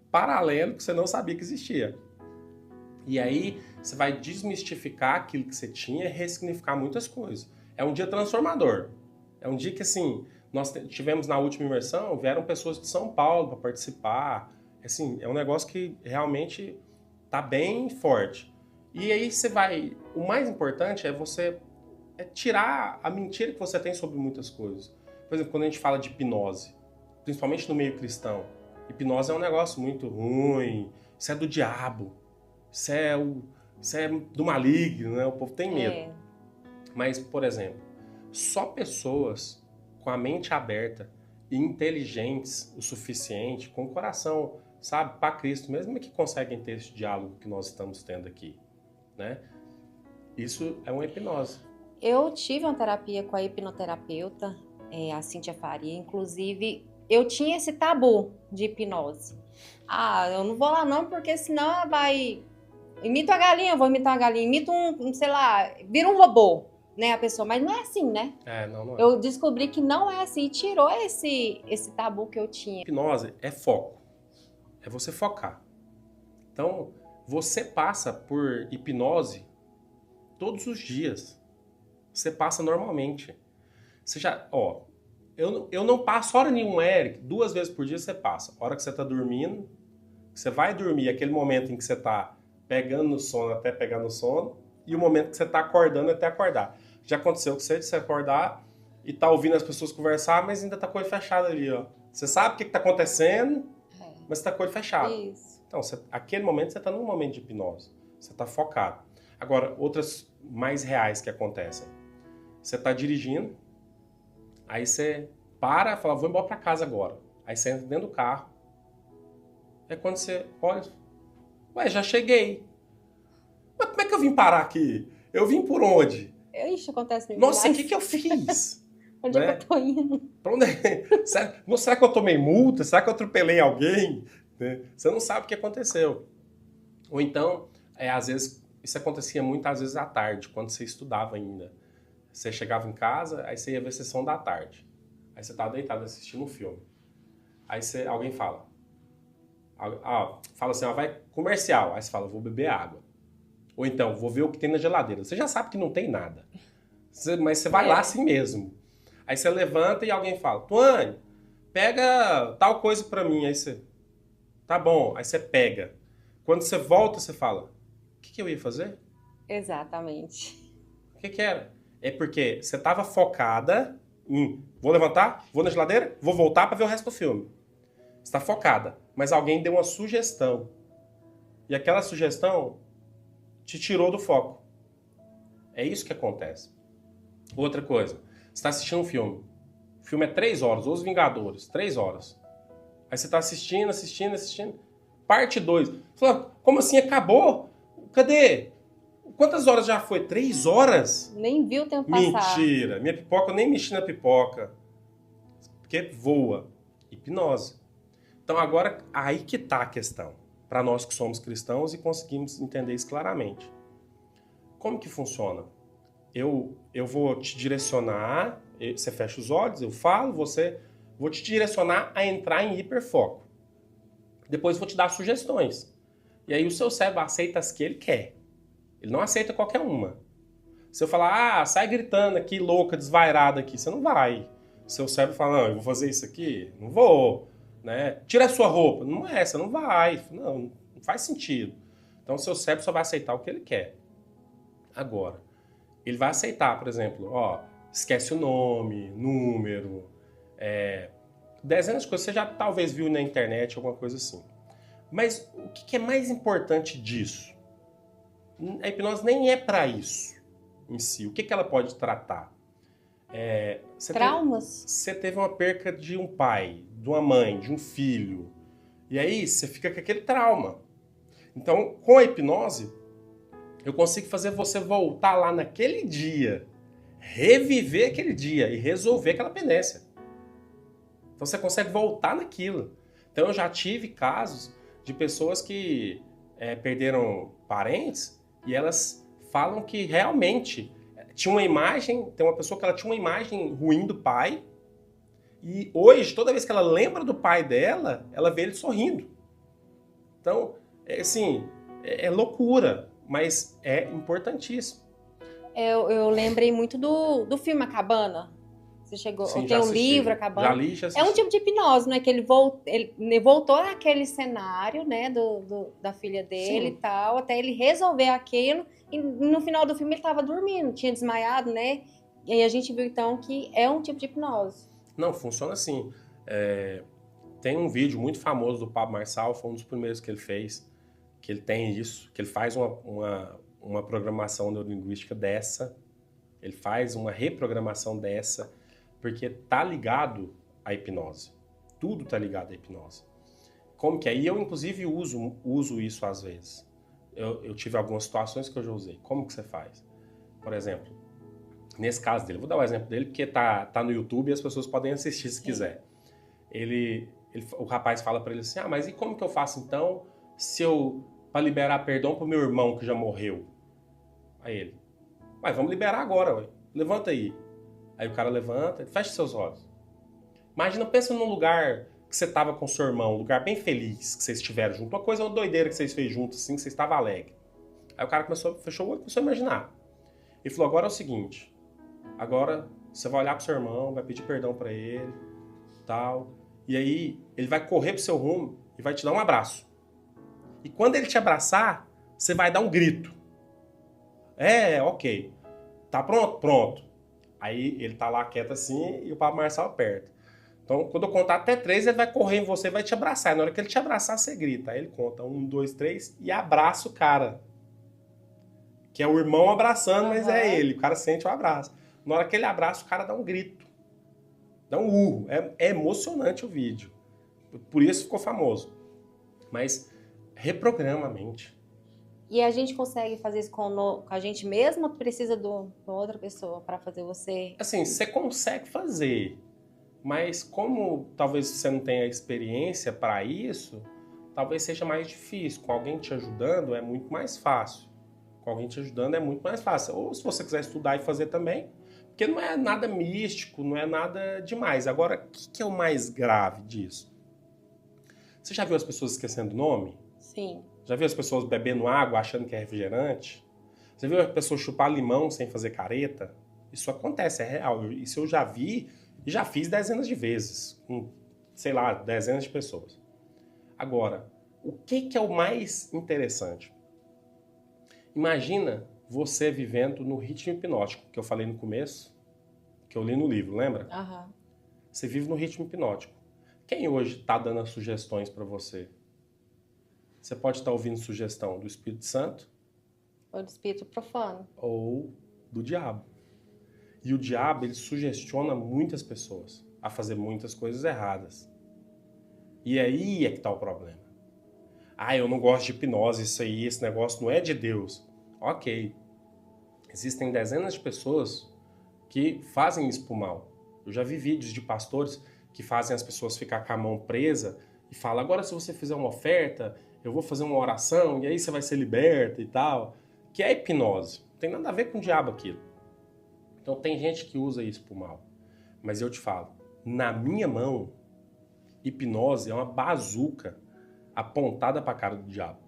S2: paralelo que você não sabia que existia. E aí, você vai desmistificar aquilo que você tinha e ressignificar muitas coisas. É um dia transformador. É um dia que, assim, nós tivemos na última imersão, vieram pessoas de São Paulo para participar. Assim, é um negócio que realmente tá bem forte. E aí você vai... O mais importante é você tirar a mentira que você tem sobre muitas coisas. Por exemplo, quando a gente fala de hipnose, principalmente no meio cristão, hipnose é um negócio muito ruim, isso é do diabo. Isso é do maligno, né? O povo tem medo. Mas, por exemplo, só pessoas com a mente aberta e inteligentes o suficiente, com o coração, sabe, para Cristo mesmo, é que conseguem ter esse diálogo que nós estamos tendo aqui, né? Isso é uma hipnose.
S1: Eu tive uma terapia com a hipnoterapeuta, a Cíntia Faria. Inclusive, eu tinha esse tabu de hipnose. Eu não vou lá não, porque senão vai... Imito a galinha, eu vou imitar uma galinha. Imito sei lá, vira um robô, né, a pessoa. Mas não é assim, né?
S2: Não é.
S1: Eu descobri que não é assim. Tirou esse tabu que eu tinha.
S2: Hipnose é foco. É você focar. Então, você passa por hipnose todos os dias. Você passa normalmente. Você já... eu não passo hora nenhuma, Eric. 2 vezes por dia você passa. A hora que você tá dormindo, você vai dormir, aquele momento em que você tá pegando no sono até pegar no sono, e o momento que você tá acordando até acordar. Já aconteceu com você acordar e tá ouvindo as pessoas conversar, mas ainda tá com o olho fechado ali, ó. Você sabe o que tá acontecendo, mas você tá com o olho fechado.
S1: Isso.
S2: Então, aquele momento você tá num momento de hipnose. Você tá focado. Agora, outras mais reais que acontecem. Você tá dirigindo, aí você para e fala, vou embora pra casa agora. Aí você entra dentro do carro. É quando você olha... já cheguei. Mas como é que eu vim parar aqui? Eu vim por onde?
S1: Isso acontece
S2: Nossa, o que eu fiz?
S1: Onde é que eu tô indo?
S2: Pra onde é? Será que eu tomei multa? Será que eu atropelei alguém? Você não sabe o que aconteceu. Ou então, às vezes, isso acontecia muitas vezes à tarde, quando você estudava ainda. Você chegava em casa, aí você ia ver a sessão da tarde. Aí você tava deitado assistindo um filme. Aí alguém fala... fala assim, vai comercial. Aí você fala, vou beber água. Ou então, vou ver o que tem na geladeira. Você já sabe que não tem nada. Mas você vai lá assim mesmo. Aí você levanta e alguém fala, Tuane, pega tal coisa pra mim. Aí você, tá bom, aí você pega. Quando você volta, você fala, o que eu ia fazer?
S1: Exatamente.
S2: O que era? É porque você tava focada em, vou levantar, vou na geladeira, vou voltar pra ver o resto do filme. Você tá focada, mas alguém deu uma sugestão. E aquela sugestão te tirou do foco. É isso que acontece. Outra coisa, você está assistindo um filme. O filme é 3 horas, Os Vingadores, 3 horas. Aí você está assistindo. Parte 2. Você fala, como assim? Acabou? Cadê? Quantas horas já foi? 3 horas?
S1: Nem viu o tempo passar.
S2: Mentira. Minha pipoca, eu nem mexi na pipoca. Porque voa. Hipnose. Então agora, aí que está a questão. Para nós que somos cristãos e conseguimos entender isso claramente. Como que funciona? Eu vou te direcionar, você fecha os olhos, eu falo, vou te direcionar a entrar em hiperfoco. Depois vou te dar sugestões. E aí o seu cérebro aceita as que ele quer. Ele não aceita qualquer uma. Se eu falar, sai gritando aqui, louca, desvairada aqui, você não vai. Seu cérebro fala, não, eu vou fazer isso aqui? Não vou. Né? Tira a sua roupa. Não é, você não vai. Não faz sentido. Então o seu cérebro só vai aceitar o que ele quer. Agora, ele vai aceitar, por exemplo, esquece o nome, número, dezenas de coisas. Você já talvez viu na internet, alguma coisa assim. Mas o que é mais importante disso? A hipnose nem é para isso em si. O que ela pode tratar?
S1: Traumas?
S2: Você teve uma perca de um pai, de uma mãe, de um filho. E aí você fica com aquele trauma. Então, com a hipnose, eu consigo fazer você voltar lá naquele dia, reviver aquele dia e resolver aquela pendência. Então você consegue voltar naquilo. Então eu já tive casos de pessoas que perderam parentes e elas falam que realmente tinha uma imagem, tem uma pessoa que ela tinha uma imagem ruim do pai e hoje, toda vez que ela lembra do pai dela, ela vê ele sorrindo. Então, assim, é loucura. Mas é importantíssimo.
S1: Eu lembrei muito do filme A Cabana. Você chegou,
S2: Sim,
S1: tem um livro, A Cabana.
S2: Já li, já assisti.
S1: É um tipo de hipnose, né? Que ele voltou naquele cenário, né? Da filha dele. Sim. E tal, até ele resolver aquilo. E no final do filme ele estava dormindo, tinha desmaiado, né? E aí a gente viu então que é um tipo de hipnose.
S2: Não, funciona assim. Tem um vídeo muito famoso do Pablo Marçal, foi um dos primeiros que ele fez, que ele tem isso, que ele faz uma programação neurolinguística dessa, ele faz uma reprogramação dessa, porque tá ligado à hipnose. Tudo tá ligado à hipnose. Como que é? E eu, inclusive, uso isso às vezes. Eu tive algumas situações que eu já usei. Como que você faz? Por exemplo, nesse caso dele, vou dar o exemplo dele, porque tá no YouTube e as pessoas podem assistir se quiser. O rapaz fala para ele assim, mas e como que eu faço então para liberar perdão pro meu irmão que já morreu? Aí ele, vamos liberar agora, ué. Levanta aí. Aí o cara levanta, fecha seus olhos. Imagina, pensa num lugar que você tava com seu irmão, um lugar bem feliz que vocês estiveram junto, uma coisa doideira que vocês fez juntos, assim, que vocês estavam alegres. Aí o cara fechou o olho e começou a imaginar. Ele falou, agora é o seguinte, agora você vai olhar pro seu irmão, vai pedir perdão para ele, tal, e aí ele vai correr pro seu rumo e vai te dar um abraço. E quando ele te abraçar, você vai dar um grito. Ok. Tá pronto? Pronto. Aí ele tá lá quieto assim e o Pablo Marçal aperta. Então, quando eu contar até 3, ele vai correr em você e vai te abraçar. E na hora que ele te abraçar, você grita. Aí ele conta 1, 2, 3 e abraça o cara. Que é o irmão abraçando, mas é ele. O cara sente o abraço. Na hora que ele abraça, o cara dá um grito. Dá um urro. É emocionante o vídeo. Por isso ficou famoso. Mas reprograma a mente.
S1: E a gente consegue fazer isso com a gente mesmo ou precisa de outra pessoa para fazer você?
S2: Assim, você consegue fazer, mas como talvez você não tenha experiência para isso, talvez seja mais difícil. Com alguém te ajudando é muito mais fácil. Com alguém te ajudando é muito mais fácil. Ou se você quiser estudar e fazer também, porque não é nada místico, não é nada demais. Agora, o que é o mais grave disso? Você já viu as pessoas esquecendo o nome?
S1: Sim.
S2: Já viu as pessoas bebendo água achando que é refrigerante? Já viu as pessoas chupar limão sem fazer careta? Isso acontece, é real. Isso eu já vi e já fiz dezenas de vezes. Com sei lá, dezenas de pessoas. Agora, o que é o mais interessante? Imagina você vivendo no ritmo hipnótico, que eu falei no começo, que eu li no livro, lembra?
S1: Aham.
S2: Você vive no ritmo hipnótico. Quem hoje está dando as sugestões para você? Você pode estar ouvindo sugestão do Espírito Santo
S1: Ou do espírito profano.
S2: ou do diabo. E o diabo, ele sugestiona muitas pessoas a fazer muitas coisas erradas. E aí é que está o problema. Ah, eu não gosto de hipnose, isso aí, esse negócio não é de Deus. Ok. Existem dezenas de pessoas que fazem isso por mal. Eu já vi vídeos de pastores que fazem as pessoas ficar com a mão presa e falam, agora se você fizer uma oferta, eu vou fazer uma oração e aí você vai ser liberta e tal. Que é hipnose. Não tem nada a ver com o diabo aquilo. Então tem gente que usa isso por mal. Mas eu te falo, na minha mão, hipnose é uma bazuca apontada para a cara do diabo.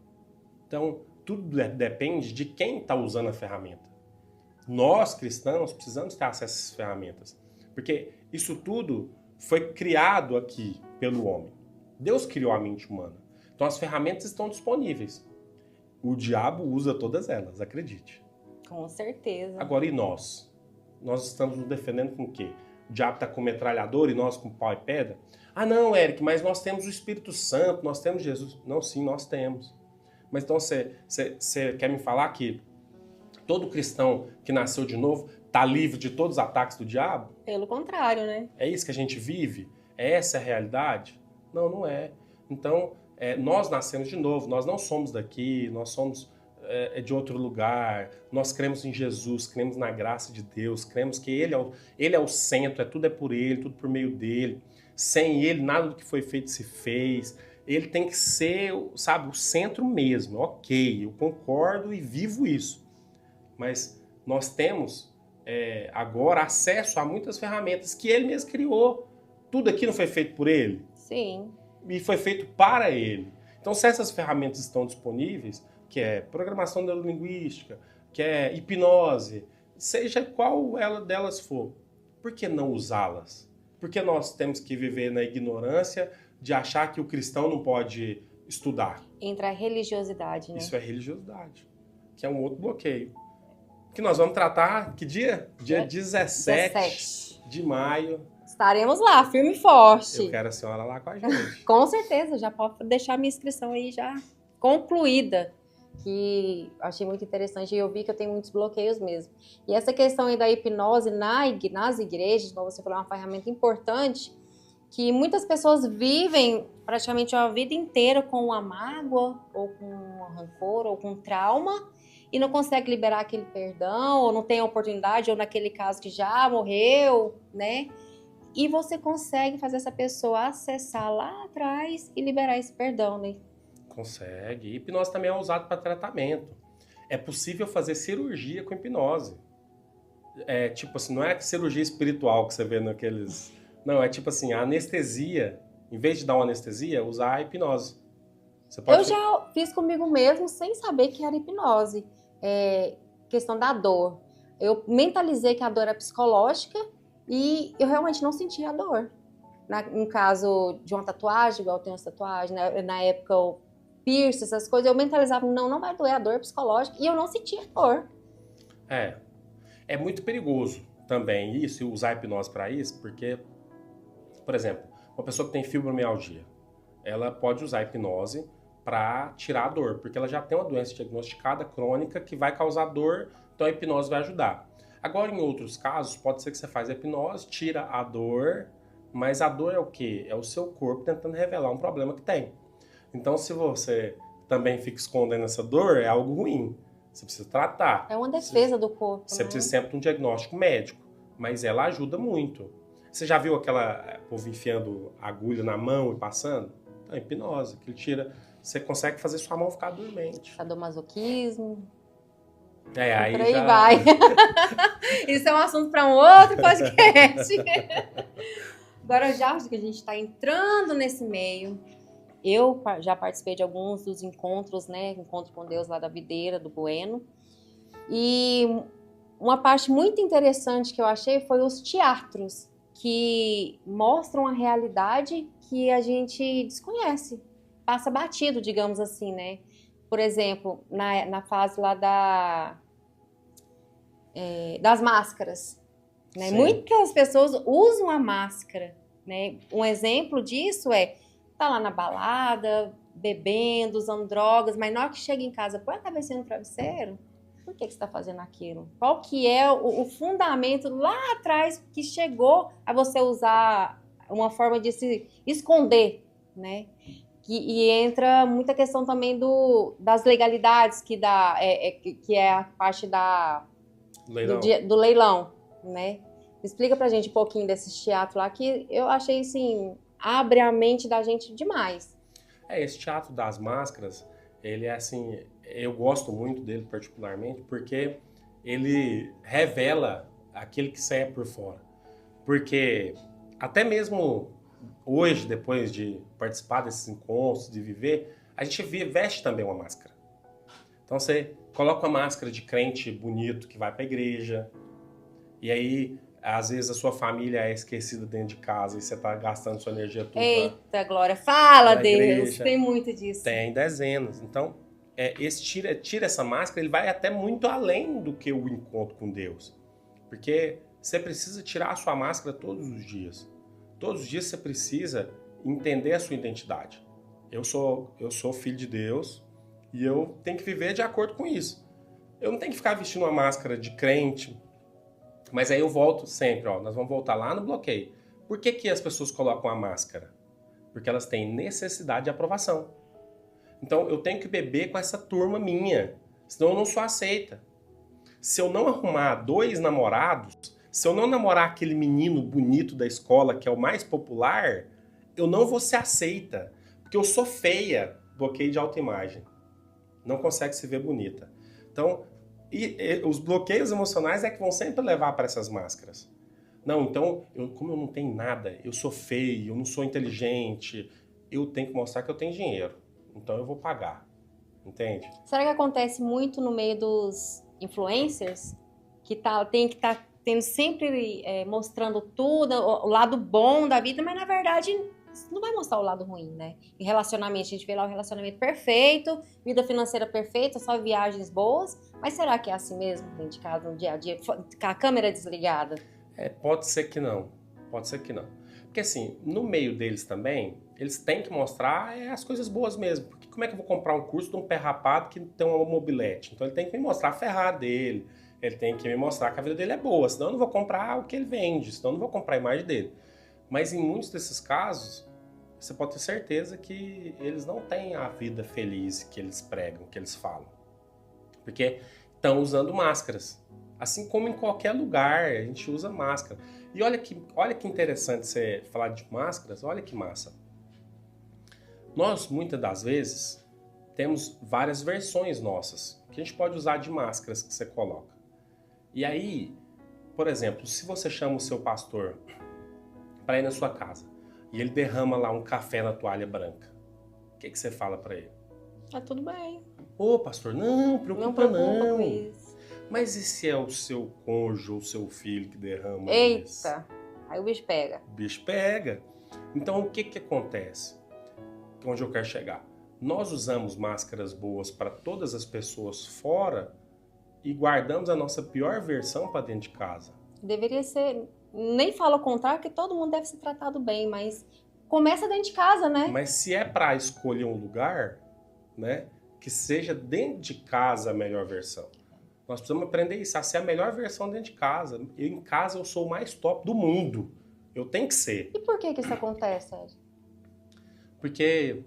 S2: Então, tudo depende de quem está usando a ferramenta. Nós, cristãos, precisamos ter acesso a essas ferramentas. Porque isso tudo foi criado aqui pelo homem. Deus criou a mente humana. Então, as ferramentas estão disponíveis. O diabo usa todas elas, acredite.
S1: Com certeza.
S2: Agora, e nós? Nós estamos nos defendendo com o quê? O diabo está com metralhador e nós com pau e pedra? Ah, não, Eric, mas nós temos o Espírito Santo, nós temos Jesus. Não, sim, nós temos. Mas então você quer me falar que todo cristão que nasceu de novo está livre de todos os ataques do diabo?
S1: Pelo contrário, né?
S2: É isso que a gente vive? É essa a realidade? Não, não é. Então, nós nascemos de novo, nós não somos daqui, nós somos de outro lugar, nós cremos em Jesus, cremos na graça de Deus, cremos que Ele é o centro, tudo é por Ele, tudo por meio dEle. Sem Ele, nada do que foi feito se fez. Ele tem que ser, sabe, o centro mesmo. Ok, eu concordo e vivo isso. Mas nós temos agora acesso a muitas ferramentas que Ele mesmo criou. Tudo aqui não foi feito por Ele?
S1: Sim.
S2: E foi feito para Ele. Então, se essas ferramentas estão disponíveis, que é programação neurolinguística, que é hipnose, seja qual delas for, por que não usá-las? Por que nós temos que viver na ignorância de achar que o cristão não pode estudar?
S1: Entra a religiosidade, né?
S2: Isso é religiosidade, que é um outro bloqueio. Que nós vamos tratar, que dia? Dia 17 de maio.
S1: Estaremos lá, firme e forte.
S2: Eu quero a senhora lá com a gente.
S1: Com certeza, já pode deixar minha inscrição aí já concluída. Que achei muito interessante e eu vi que eu tenho muitos bloqueios mesmo. E essa questão aí da hipnose nas igrejas, como você falou, é uma ferramenta importante, que muitas pessoas vivem praticamente a vida inteira com uma mágoa, ou com um rancor, ou com um trauma, e não consegue liberar aquele perdão, ou não tem a oportunidade, ou naquele caso que já morreu, né? E você consegue fazer essa pessoa acessar lá atrás e liberar esse perdão, né?
S2: Consegue. Hipnose também é usado para tratamento. É possível fazer cirurgia com hipnose. É tipo assim, não é cirurgia espiritual que você vê naqueles... Não, é tipo assim, a anestesia, em vez de dar uma anestesia, usar a hipnose. Você pode...
S1: Eu já fiz comigo mesmo sem saber que era hipnose. Questão da dor. Eu mentalizei que a dor era psicológica e eu realmente não sentia a dor. No caso de uma tatuagem, igual eu tenho essa tatuagem, na época eu piercing, essas coisas, eu mentalizava, não vai doer, a dor psicológica, e eu não sentia dor.
S2: É muito perigoso também isso, e usar a hipnose para isso, porque, por exemplo, uma pessoa que tem fibromialgia, ela pode usar a hipnose para tirar a dor, porque ela já tem uma doença diagnosticada crônica que vai causar dor, então a hipnose vai ajudar. Agora, em outros casos, pode ser que você faz a hipnose, tira a dor, mas a dor é o quê? É o seu corpo tentando revelar um problema que tem. Então, se você também fica escondendo essa dor, é algo ruim. Você precisa tratar.
S1: É uma defesa do corpo.
S2: Você precisa sempre de um diagnóstico médico, mas ela ajuda muito. Você já viu aquela povo enfiando agulha na mão e passando? É hipnose, que ele tira. Você consegue fazer sua mão ficar dormente.
S1: Sadomasoquismo.
S2: Aí
S1: por aí
S2: já...
S1: vai. Isso é um assunto para um outro podcast. Agora, já que a gente está entrando nesse meio, eu já participei de alguns dos encontros, né? Encontro com Deus lá da Videira, do Bueno. E uma parte muito interessante que eu achei foi os teatros. que mostram a realidade que a gente desconhece, passa batido, digamos assim, né? Por exemplo, na fase lá das máscaras, né?
S2: Sim.
S1: Muitas pessoas usam a máscara, né? Um exemplo disso tá lá na balada, bebendo, usando drogas, mas na hora que chega em casa, põe a cabecinha no travesseiro, por que você está fazendo aquilo? Qual que é o fundamento lá atrás que chegou a você usar uma forma de se esconder, né? E entra muita questão também das legalidades que é a parte do leilão, né? Explica pra gente um pouquinho desse teatro lá, que eu achei, assim, abre a mente da gente demais.
S2: Esse teatro das máscaras, ele é assim, eu gosto muito dele particularmente, porque ele revela aquele que sai por fora. Porque até mesmo hoje, depois de participar desses encontros, de viver, a gente veste também uma máscara. Então você coloca uma máscara de crente bonito que vai para a igreja, e aí às vezes a sua família é esquecida dentro de casa e você está gastando sua energia toda.
S1: Eita, Glória, fala, Deus,
S2: igreja.
S1: Tem muito disso.
S2: Tem dezenas. Então, esse tira essa máscara, ele vai até muito além do que o encontro com Deus. Porque você precisa tirar a sua máscara todos os dias. Todos os dias você precisa entender a sua identidade. Eu sou filho de Deus e eu tenho que viver de acordo com isso. Eu não tenho que ficar vestindo uma máscara de crente. Mas aí eu volto sempre, nós vamos voltar lá no bloqueio. Por que as pessoas colocam a máscara? Porque elas têm necessidade de aprovação. Então eu tenho que beber com essa turma minha, senão eu não sou aceita. Se eu não arrumar 2 namorados, se eu não namorar aquele menino bonito da escola que é o mais popular, eu não vou ser aceita. Porque eu sou feia, bloqueio de autoimagem. Não consegue se ver bonita. Então, os bloqueios emocionais é que vão sempre levar para essas máscaras. Não, então, como eu não tenho nada, eu sou feio, eu não sou inteligente, eu tenho que mostrar que eu tenho dinheiro. Então eu vou pagar. Entende?
S1: Será que acontece muito no meio dos influencers? Que tem que estar tendo sempre mostrando tudo, o lado bom da vida, mas na verdade não vai mostrar o lado ruim, né? Em relacionamento, a gente vê lá o relacionamento perfeito, vida financeira perfeita, só viagens boas, mas será que é assim mesmo dentro de casa, no dia a dia, com a câmera desligada?
S2: Pode ser que não. Pode ser que não. Porque assim, no meio deles também, eles têm que mostrar as coisas boas mesmo. Porque como é que eu vou comprar um curso de um pé rapado que tem uma mobilete? Então ele tem que me mostrar a Ferrari dele, ele tem que me mostrar que a vida dele é boa, senão eu não vou comprar o que ele vende, senão eu não vou comprar a imagem dele. Mas em muitos desses casos, você pode ter certeza que eles não têm a vida feliz que eles pregam, que eles falam. Porque estão usando máscaras. Assim como em qualquer lugar, a gente usa máscara. E olha que interessante você falar de máscaras, olha que massa. Nós, muitas das vezes, temos várias versões nossas que a gente pode usar de máscaras que você coloca. E aí, por exemplo, se você chama o seu pastor para ir na sua casa e ele derrama lá um café na toalha branca, o que você fala para ele?
S1: Tá tudo bem.
S2: Ô, pastor, não preocupa
S1: com isso.
S2: Mas e se é o seu cônjuge ou o seu filho que derrama isso?
S1: Eita, aí o bicho pega.
S2: O bicho pega. Então, o que acontece? Onde eu quero chegar? Nós usamos máscaras boas para todas as pessoas fora e guardamos a nossa pior versão para dentro de casa.
S1: Deveria ser, nem falo o contrário, que todo mundo deve ser tratado bem, mas começa dentro de casa, né?
S2: Mas se é para escolher um lugar, né, que seja dentro de casa a melhor versão. Nós precisamos aprender isso, a ser a melhor versão dentro de casa. Em casa eu sou o mais top do mundo. Eu tenho que ser.
S1: E por que isso acontece, Ed?
S2: Porque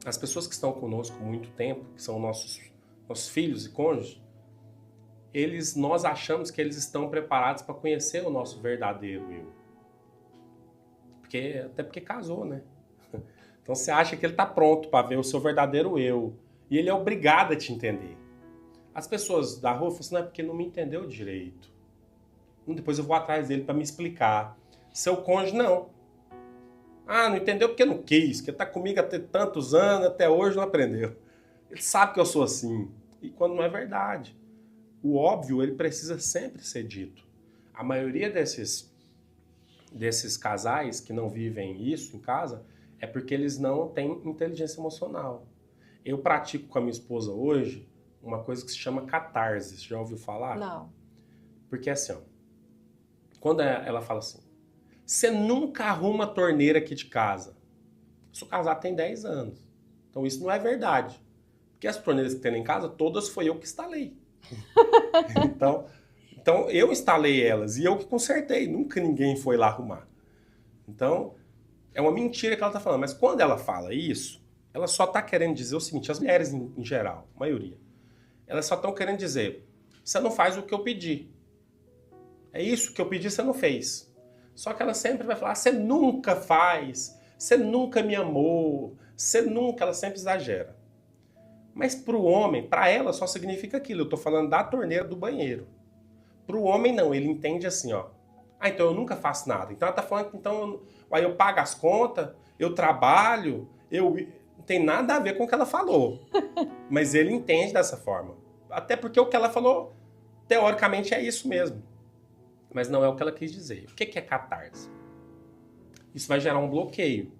S2: as pessoas que estão conosco há muito tempo, que são nossos filhos e cônjuges, nós achamos que eles estão preparados para conhecer o nosso verdadeiro eu. Até porque casou, né? Então você acha que ele está pronto para ver o seu verdadeiro eu. E ele é obrigado a te entender. As pessoas da rua falam assim, não é porque não me entendeu direito. Depois eu vou atrás dele para me explicar. Seu cônjuge, não. Ah, não entendeu porque não quis, porque tá comigo há tantos anos, até hoje não aprendeu. Ele sabe que eu sou assim. E quando não é verdade. O óbvio, ele precisa sempre ser dito. A maioria desses desses casais que não vivem isso em casa é porque eles não têm inteligência emocional. Eu pratico com a minha esposa hoje uma coisa que se chama catarse. Você já ouviu falar?
S1: Não.
S2: Porque assim, ó, quando ela fala assim, você nunca arruma a torneira aqui de casa. Eu sou casado tem 10 anos. Então isso não é verdade. Porque as torneiras que tem em casa, todas foi eu que instalei. Então eu instalei elas e eu que consertei. Nunca ninguém foi lá arrumar. Então é uma mentira que ela está falando. Mas quando ela fala isso, ela só está querendo dizer o seguinte, as mulheres em geral, a maioria, elas só estão querendo dizer, você não faz o que eu pedi. É isso que eu pedi, você não fez. Só que ela sempre vai falar, você nunca faz, você nunca me amou, você nunca, ela sempre exagera. Mas para o homem, para ela só significa aquilo, eu estou falando da torneira do banheiro. Para o homem não, ele entende assim, ó. Ah, então eu nunca faço nada. Então ela está falando que então, aí eu pago as contas, eu trabalho, não tem nada a ver com o que ela falou. Mas ele entende dessa forma. Até porque o que ela falou, teoricamente, é isso mesmo. Mas não é o que ela quis dizer. O que é catarse? Isso vai gerar um bloqueio.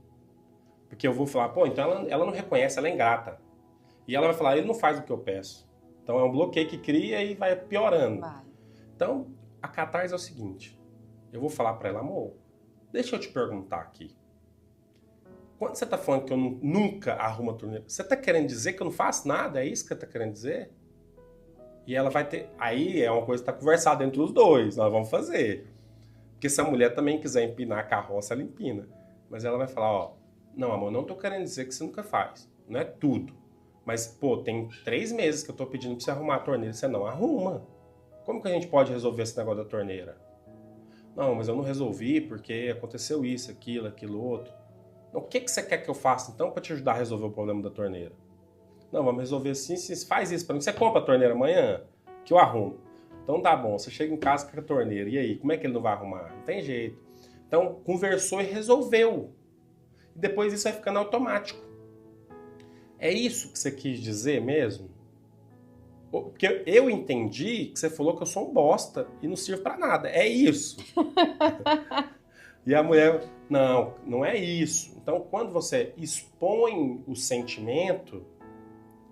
S2: Porque eu vou falar, pô, então ela não reconhece, ela é ingrata. E ela vai falar, ele não faz o que eu peço. Então é um bloqueio que cria e vai piorando. Vai. Então, a catarse é o seguinte. Eu vou falar pra ela, amor, deixa eu te perguntar aqui. Quando você tá falando que eu nunca arrumo a torneira, você tá querendo dizer que eu não faço nada? É isso que você tá querendo dizer? E ela vai ter... Aí é uma coisa que tá conversada entre os dois, nós vamos fazer. Porque se a mulher também quiser empinar a carroça, ela empina. Mas ela vai falar, ó, não, amor, não tô querendo dizer que você nunca faz. Não é tudo. Mas, pô, tem 3 meses que eu tô pedindo pra você arrumar a torneira, você não arruma. Como que a gente pode resolver esse negócio da torneira? Não, mas eu não resolvi porque aconteceu isso, aquilo outro. Então, o que você quer que eu faça, então, pra te ajudar a resolver o problema da torneira? Não, vamos resolver assim, faz isso pra mim. Você compra a torneira amanhã, que eu arrumo. Então tá bom, você chega em casa com a torneira, e aí, como é que ele não vai arrumar? Não tem jeito. Então, conversou e resolveu. E depois isso vai ficando automático. É isso que você quis dizer mesmo? Porque eu entendi que você falou que eu sou um bosta e não sirvo pra nada. É isso. E a mulher, não é isso. Então, quando você expõe o sentimento,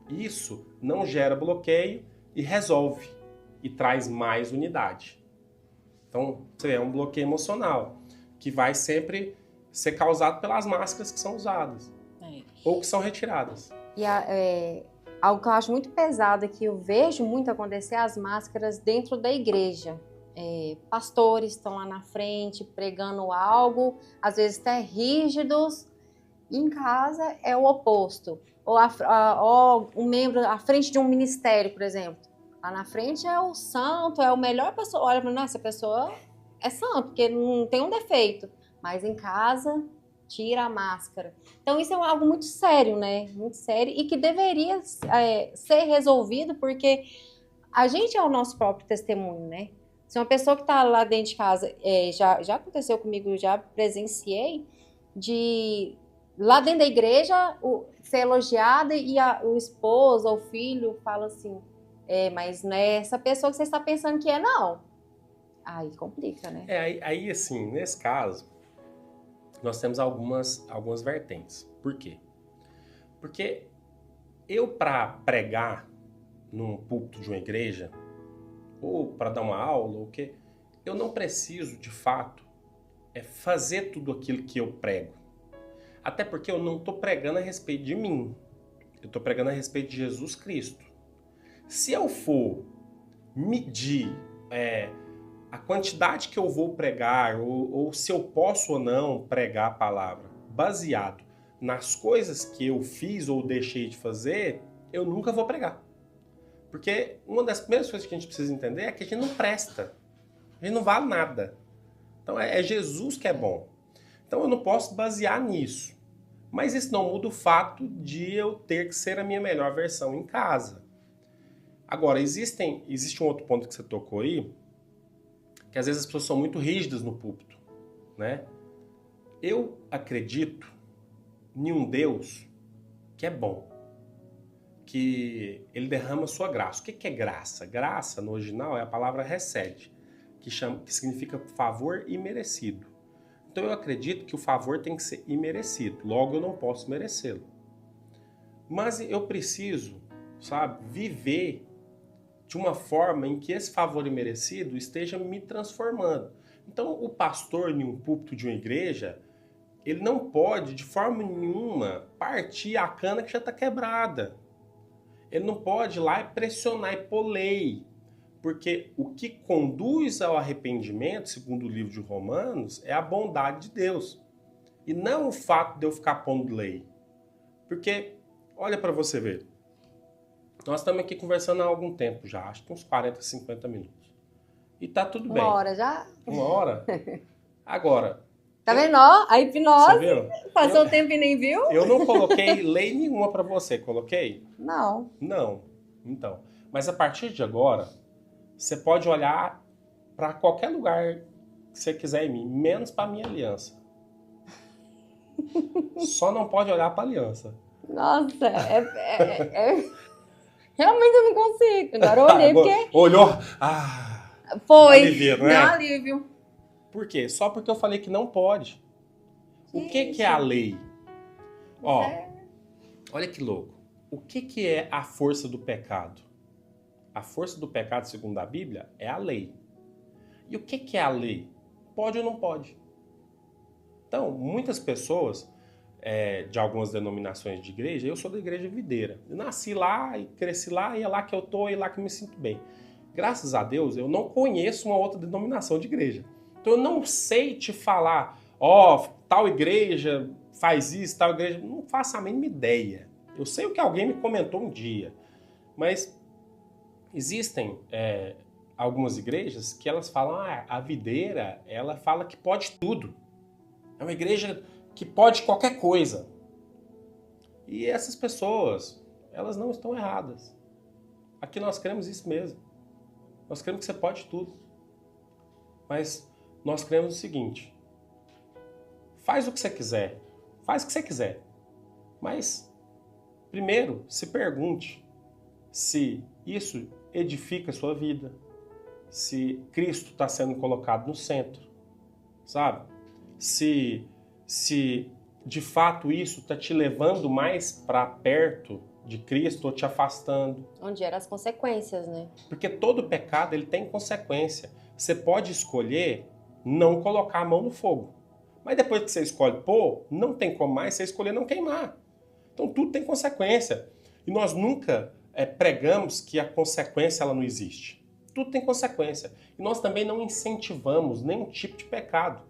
S2: isso não gera bloqueio e resolve. E traz mais unidade. Então, é um bloqueio emocional que vai sempre ser causado pelas máscaras que são usadas. Ou que são retiradas.
S1: E algo que eu acho muito pesado é que eu vejo muito acontecer as máscaras dentro da igreja. Pastores estão lá na frente pregando algo, às vezes até rígidos, e em casa é o oposto. Ou um membro à frente de um ministério, por exemplo. Lá na frente é o santo, é o melhor pessoa. Olha, não, essa pessoa é santo, porque não tem um defeito. Mas em casa, tira a máscara. Então isso é algo muito sério, né? Muito sério e que deveria ser resolvido, porque a gente é o nosso próprio testemunho, né? Se uma pessoa que está lá dentro de casa, já aconteceu comigo, eu já presenciei, de lá dentro da igreja ser elogiada e o esposo ou o filho fala assim, mas não é essa pessoa que você está pensando que é, não. Aí complica, né?
S2: Aí assim, nesse caso, nós temos algumas vertentes. Por quê? Porque eu, para pregar num púlpito de uma igreja, ou para dar uma aula, ou o quê, eu não preciso, de fato, fazer tudo aquilo que eu prego. Até porque eu não estou pregando a respeito de mim. Eu estou pregando a respeito de Jesus Cristo. Se eu for medir a quantidade que eu vou pregar, ou se eu posso ou não pregar a palavra, baseado nas coisas que eu fiz ou deixei de fazer, eu nunca vou pregar. Porque uma das primeiras coisas que a gente precisa entender é que a gente não presta. A gente não vale nada. Então é Jesus que é bom. Então eu não posso basear nisso. Mas isso não muda o fato de eu ter que ser a minha melhor versão em casa. Agora, existe um outro ponto que você tocou aí, que às vezes as pessoas são muito rígidas no púlpito, né? Eu acredito em um Deus que é bom, que ele derrama a sua graça. O que é graça? Graça, no original, é a palavra recede, que significa favor imerecido. Então eu acredito que o favor tem que ser imerecido. Logo, eu não posso merecê-lo. Mas eu preciso, sabe, viver de uma forma em que esse favor imerecido esteja me transformando. Então, o pastor em um púlpito de uma igreja, ele não pode, de forma nenhuma, partir a cana que já está quebrada. Ele não pode ir lá e pressionar e pôr lei. Porque o que conduz ao arrependimento, segundo o livro de Romanos, é a bondade de Deus. E não o fato de eu ficar pondo lei. Porque, olha para você ver, nós estamos aqui conversando há algum tempo já, acho que uns 40, 50 minutos. E tá tudo bem.
S1: Uma hora já?
S2: Uma hora? Agora...
S1: Tá vendo? Ó, a hipnose.
S2: Você viu?
S1: Passou o tempo e nem viu?
S2: Eu não coloquei lei nenhuma para você, coloquei?
S1: Não.
S2: Não. Então, mas a partir de agora, você pode olhar para qualquer lugar que você quiser em mim, menos para minha aliança. Só não pode olhar para a aliança.
S1: Nossa, realmente eu não consigo. Agora eu olhei porque...
S2: Olhou?
S1: Foi.
S2: Alivio, né?
S1: Deu um alívio.
S2: Por quê? Só porque eu falei que não pode. O que é a lei? Ó, olha que louco. O que é a força do pecado? A força do pecado, segundo a Bíblia, é a lei. E o que é a lei? Pode ou não pode? Então, muitas pessoas de algumas denominações de igreja, eu sou da Igreja Videira. Eu nasci lá e cresci lá, e é lá que eu tô, e é lá que eu me sinto bem. Graças a Deus, eu não conheço uma outra denominação de igreja. Então, eu não sei te falar, tal igreja faz isso, tal igreja... Não faço a mínima ideia. Eu sei o que alguém me comentou um dia, mas existem algumas igrejas que elas falam, a videira, ela fala que pode tudo. É uma igreja que pode qualquer coisa. E essas pessoas, elas não estão erradas. Aqui nós cremos isso mesmo. Nós cremos que você pode tudo. Mas nós cremos o seguinte: faz o que você quiser. Faz o que você quiser. Mas, primeiro, se pergunte se isso edifica a sua vida. Se Cristo está sendo colocado no centro. Sabe? Se de fato isso está te levando mais para perto de Cristo ou te afastando.
S1: Onde eram as consequências, né?
S2: Porque todo pecado ele tem consequência. Você pode escolher não colocar a mão no fogo. Mas depois que você escolhe pôr, não tem como mais você escolher não queimar. Então tudo tem consequência. E nós nunca pregamos que a consequência ela não existe. Tudo tem consequência. E nós também não incentivamos nenhum tipo de pecado.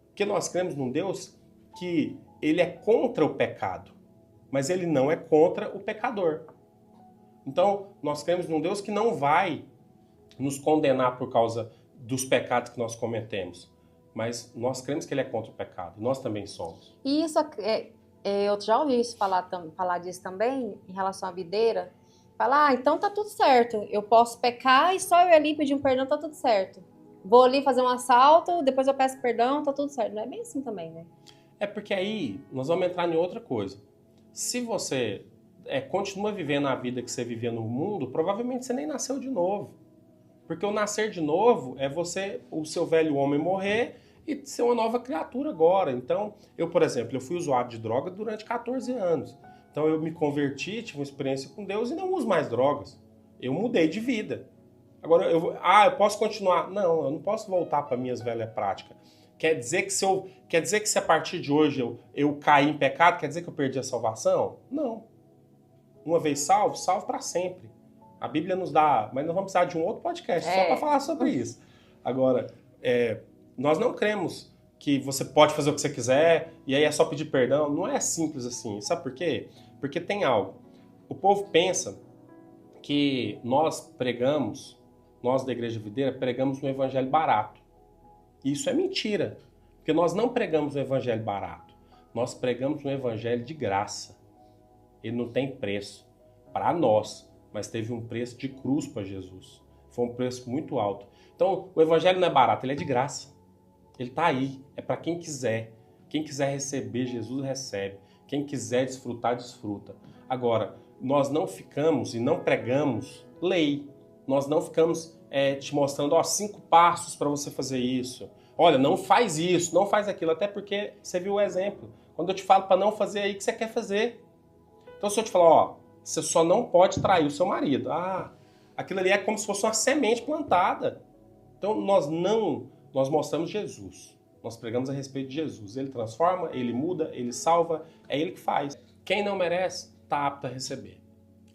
S2: Porque nós cremos num Deus que ele é contra o pecado, mas ele não é contra o pecador. Então, nós cremos num Deus que não vai nos condenar por causa dos pecados que nós cometemos, mas nós cremos que ele é contra o pecado. Nós também somos.
S1: E isso, eu já ouvi isso falar disso também, em relação à videira. Falar, então tá tudo certo, eu posso pecar e só eu ali pedir um perdão, tá tudo certo. Vou ali fazer um assalto, depois eu peço perdão, tá tudo certo. Não é bem assim também, né?
S2: É porque aí nós vamos entrar em outra coisa. Se você continua vivendo a vida que você vivia no mundo, provavelmente você nem nasceu de novo. Porque o nascer de novo é o seu velho homem morrer e ser uma nova criatura agora. Então, eu, por exemplo, eu fui usuário de droga durante 14 anos. Então eu me converti, tive uma experiência com Deus e não uso mais drogas. Eu mudei de vida. Agora, eu posso continuar? Não, eu não posso voltar para minhas velhas práticas. Quer dizer que se a partir de hoje eu cair em pecado, quer dizer que eu perdi a salvação? Não. Uma vez salvo, salvo para sempre. A Bíblia nos dá... Mas nós vamos precisar de um outro podcast só para falar sobre isso. Agora, nós não cremos que você pode fazer o que você quiser e aí é só pedir perdão. Não é simples assim. Sabe por quê? Porque tem algo. O povo pensa que nós da Igreja Videira, pregamos um evangelho barato. Isso é mentira, porque nós não pregamos um evangelho barato. Nós pregamos um evangelho de graça. Ele não tem preço para nós, mas teve um preço de cruz para Jesus. Foi um preço muito alto. Então, o evangelho não é barato, ele é de graça. Ele está aí, é para quem quiser. Quem quiser receber, Jesus recebe. Quem quiser desfrutar, desfruta. Agora, nós não ficamos e não pregamos lei. Nós não ficamos te mostrando 5 passos para você fazer isso. Olha, não faz isso, não faz aquilo, até porque você viu o exemplo. Quando eu te falo para não fazer aí, o que você quer fazer? Então se eu te falar, ó, você só não pode trair o seu marido. Ah, aquilo ali é como se fosse uma semente plantada. Então nós mostramos Jesus. Nós pregamos a respeito de Jesus. Ele transforma, ele muda, ele salva, é ele que faz. Quem não merece, está apto a receber.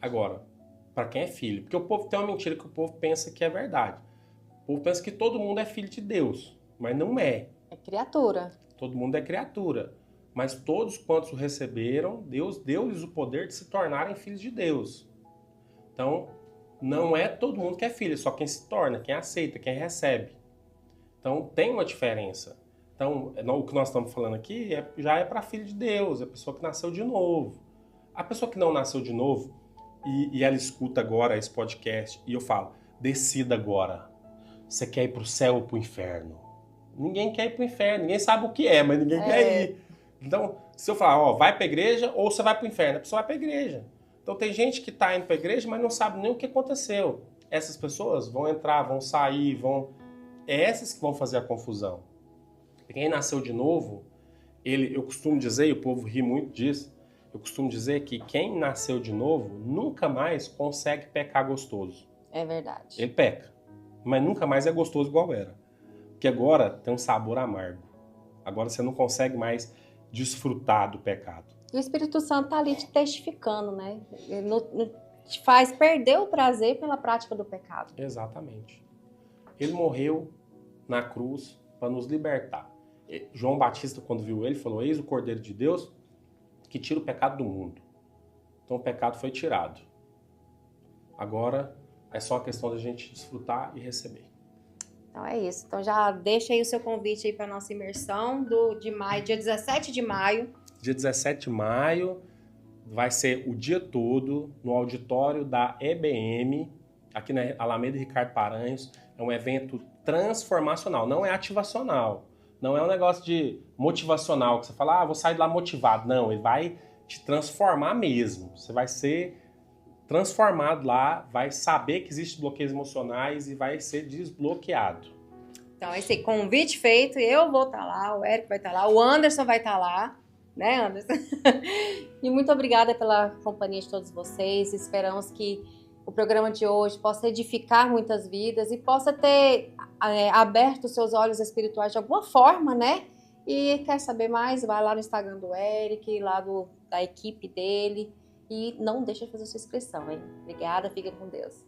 S2: Agora, para quem é filho, porque o povo tem uma mentira que o povo pensa que é verdade. O povo pensa que todo mundo é filho de Deus, mas não é.
S1: É criatura.
S2: Todo mundo é criatura. Mas todos quantos o receberam, Deus deu-lhes o poder de se tornarem filhos de Deus. Então, não é todo mundo que é filho, é só quem se torna, quem aceita, quem recebe. Então, tem uma diferença. Então, o que nós estamos falando aqui já é para filho de Deus, é a pessoa que nasceu de novo. A pessoa que não nasceu de novo, e ela escuta agora esse podcast, e eu falo, decida agora. Você quer ir para o céu ou para o inferno? Ninguém quer ir para o inferno, ninguém sabe o que é, mas ninguém quer ir. Então, se eu falar, ó, vai para a igreja ou você vai para o inferno, a pessoa vai para a igreja. Então tem gente que está indo para a igreja, mas não sabe nem o que aconteceu. Essas pessoas vão entrar, vão sair, é essas que vão fazer a confusão. Quem nasceu de novo, eu costumo dizer, e o povo ri muito disso, eu costumo dizer que quem nasceu de novo nunca mais consegue pecar gostoso.
S1: É verdade.
S2: Ele peca, mas nunca mais é gostoso igual era. Porque agora tem um sabor amargo. Agora você não consegue mais desfrutar do pecado.
S1: E o Espírito Santo está ali te testificando, né? Ele te faz perder o prazer pela prática do pecado.
S2: Exatamente. Ele morreu na cruz para nos libertar. João Batista, quando viu ele, falou, eis o Cordeiro de Deus que tira o pecado do mundo. Então o pecado foi tirado. Agora é só a questão da gente desfrutar e receber.
S1: Então é isso. Então já deixa aí o seu convite aí para nossa imersão de maio, dia 17 de maio.
S2: Dia 17 de maio vai ser o dia todo no auditório da EBM, aqui na Alameda Ricardo Paranhos. É um evento transformacional, não é ativacional. Não é um negócio de motivacional, que você fala, vou sair de lá motivado. Não, ele vai te transformar mesmo. Você vai ser transformado lá, vai saber que existem bloqueios emocionais e vai ser desbloqueado.
S1: Então, esse convite feito, eu vou estar lá, o Érico vai estar lá, o Anderson vai estar lá, né, Anderson? E muito obrigada pela companhia de todos vocês. Esperamos que o programa de hoje possa edificar muitas vidas e possa ter aberto os seus olhos espirituais de alguma forma, né? E quer saber mais? Vai lá no Instagram do Eric, lá da equipe dele. E não deixa de fazer sua inscrição, hein? Obrigada, fica com Deus.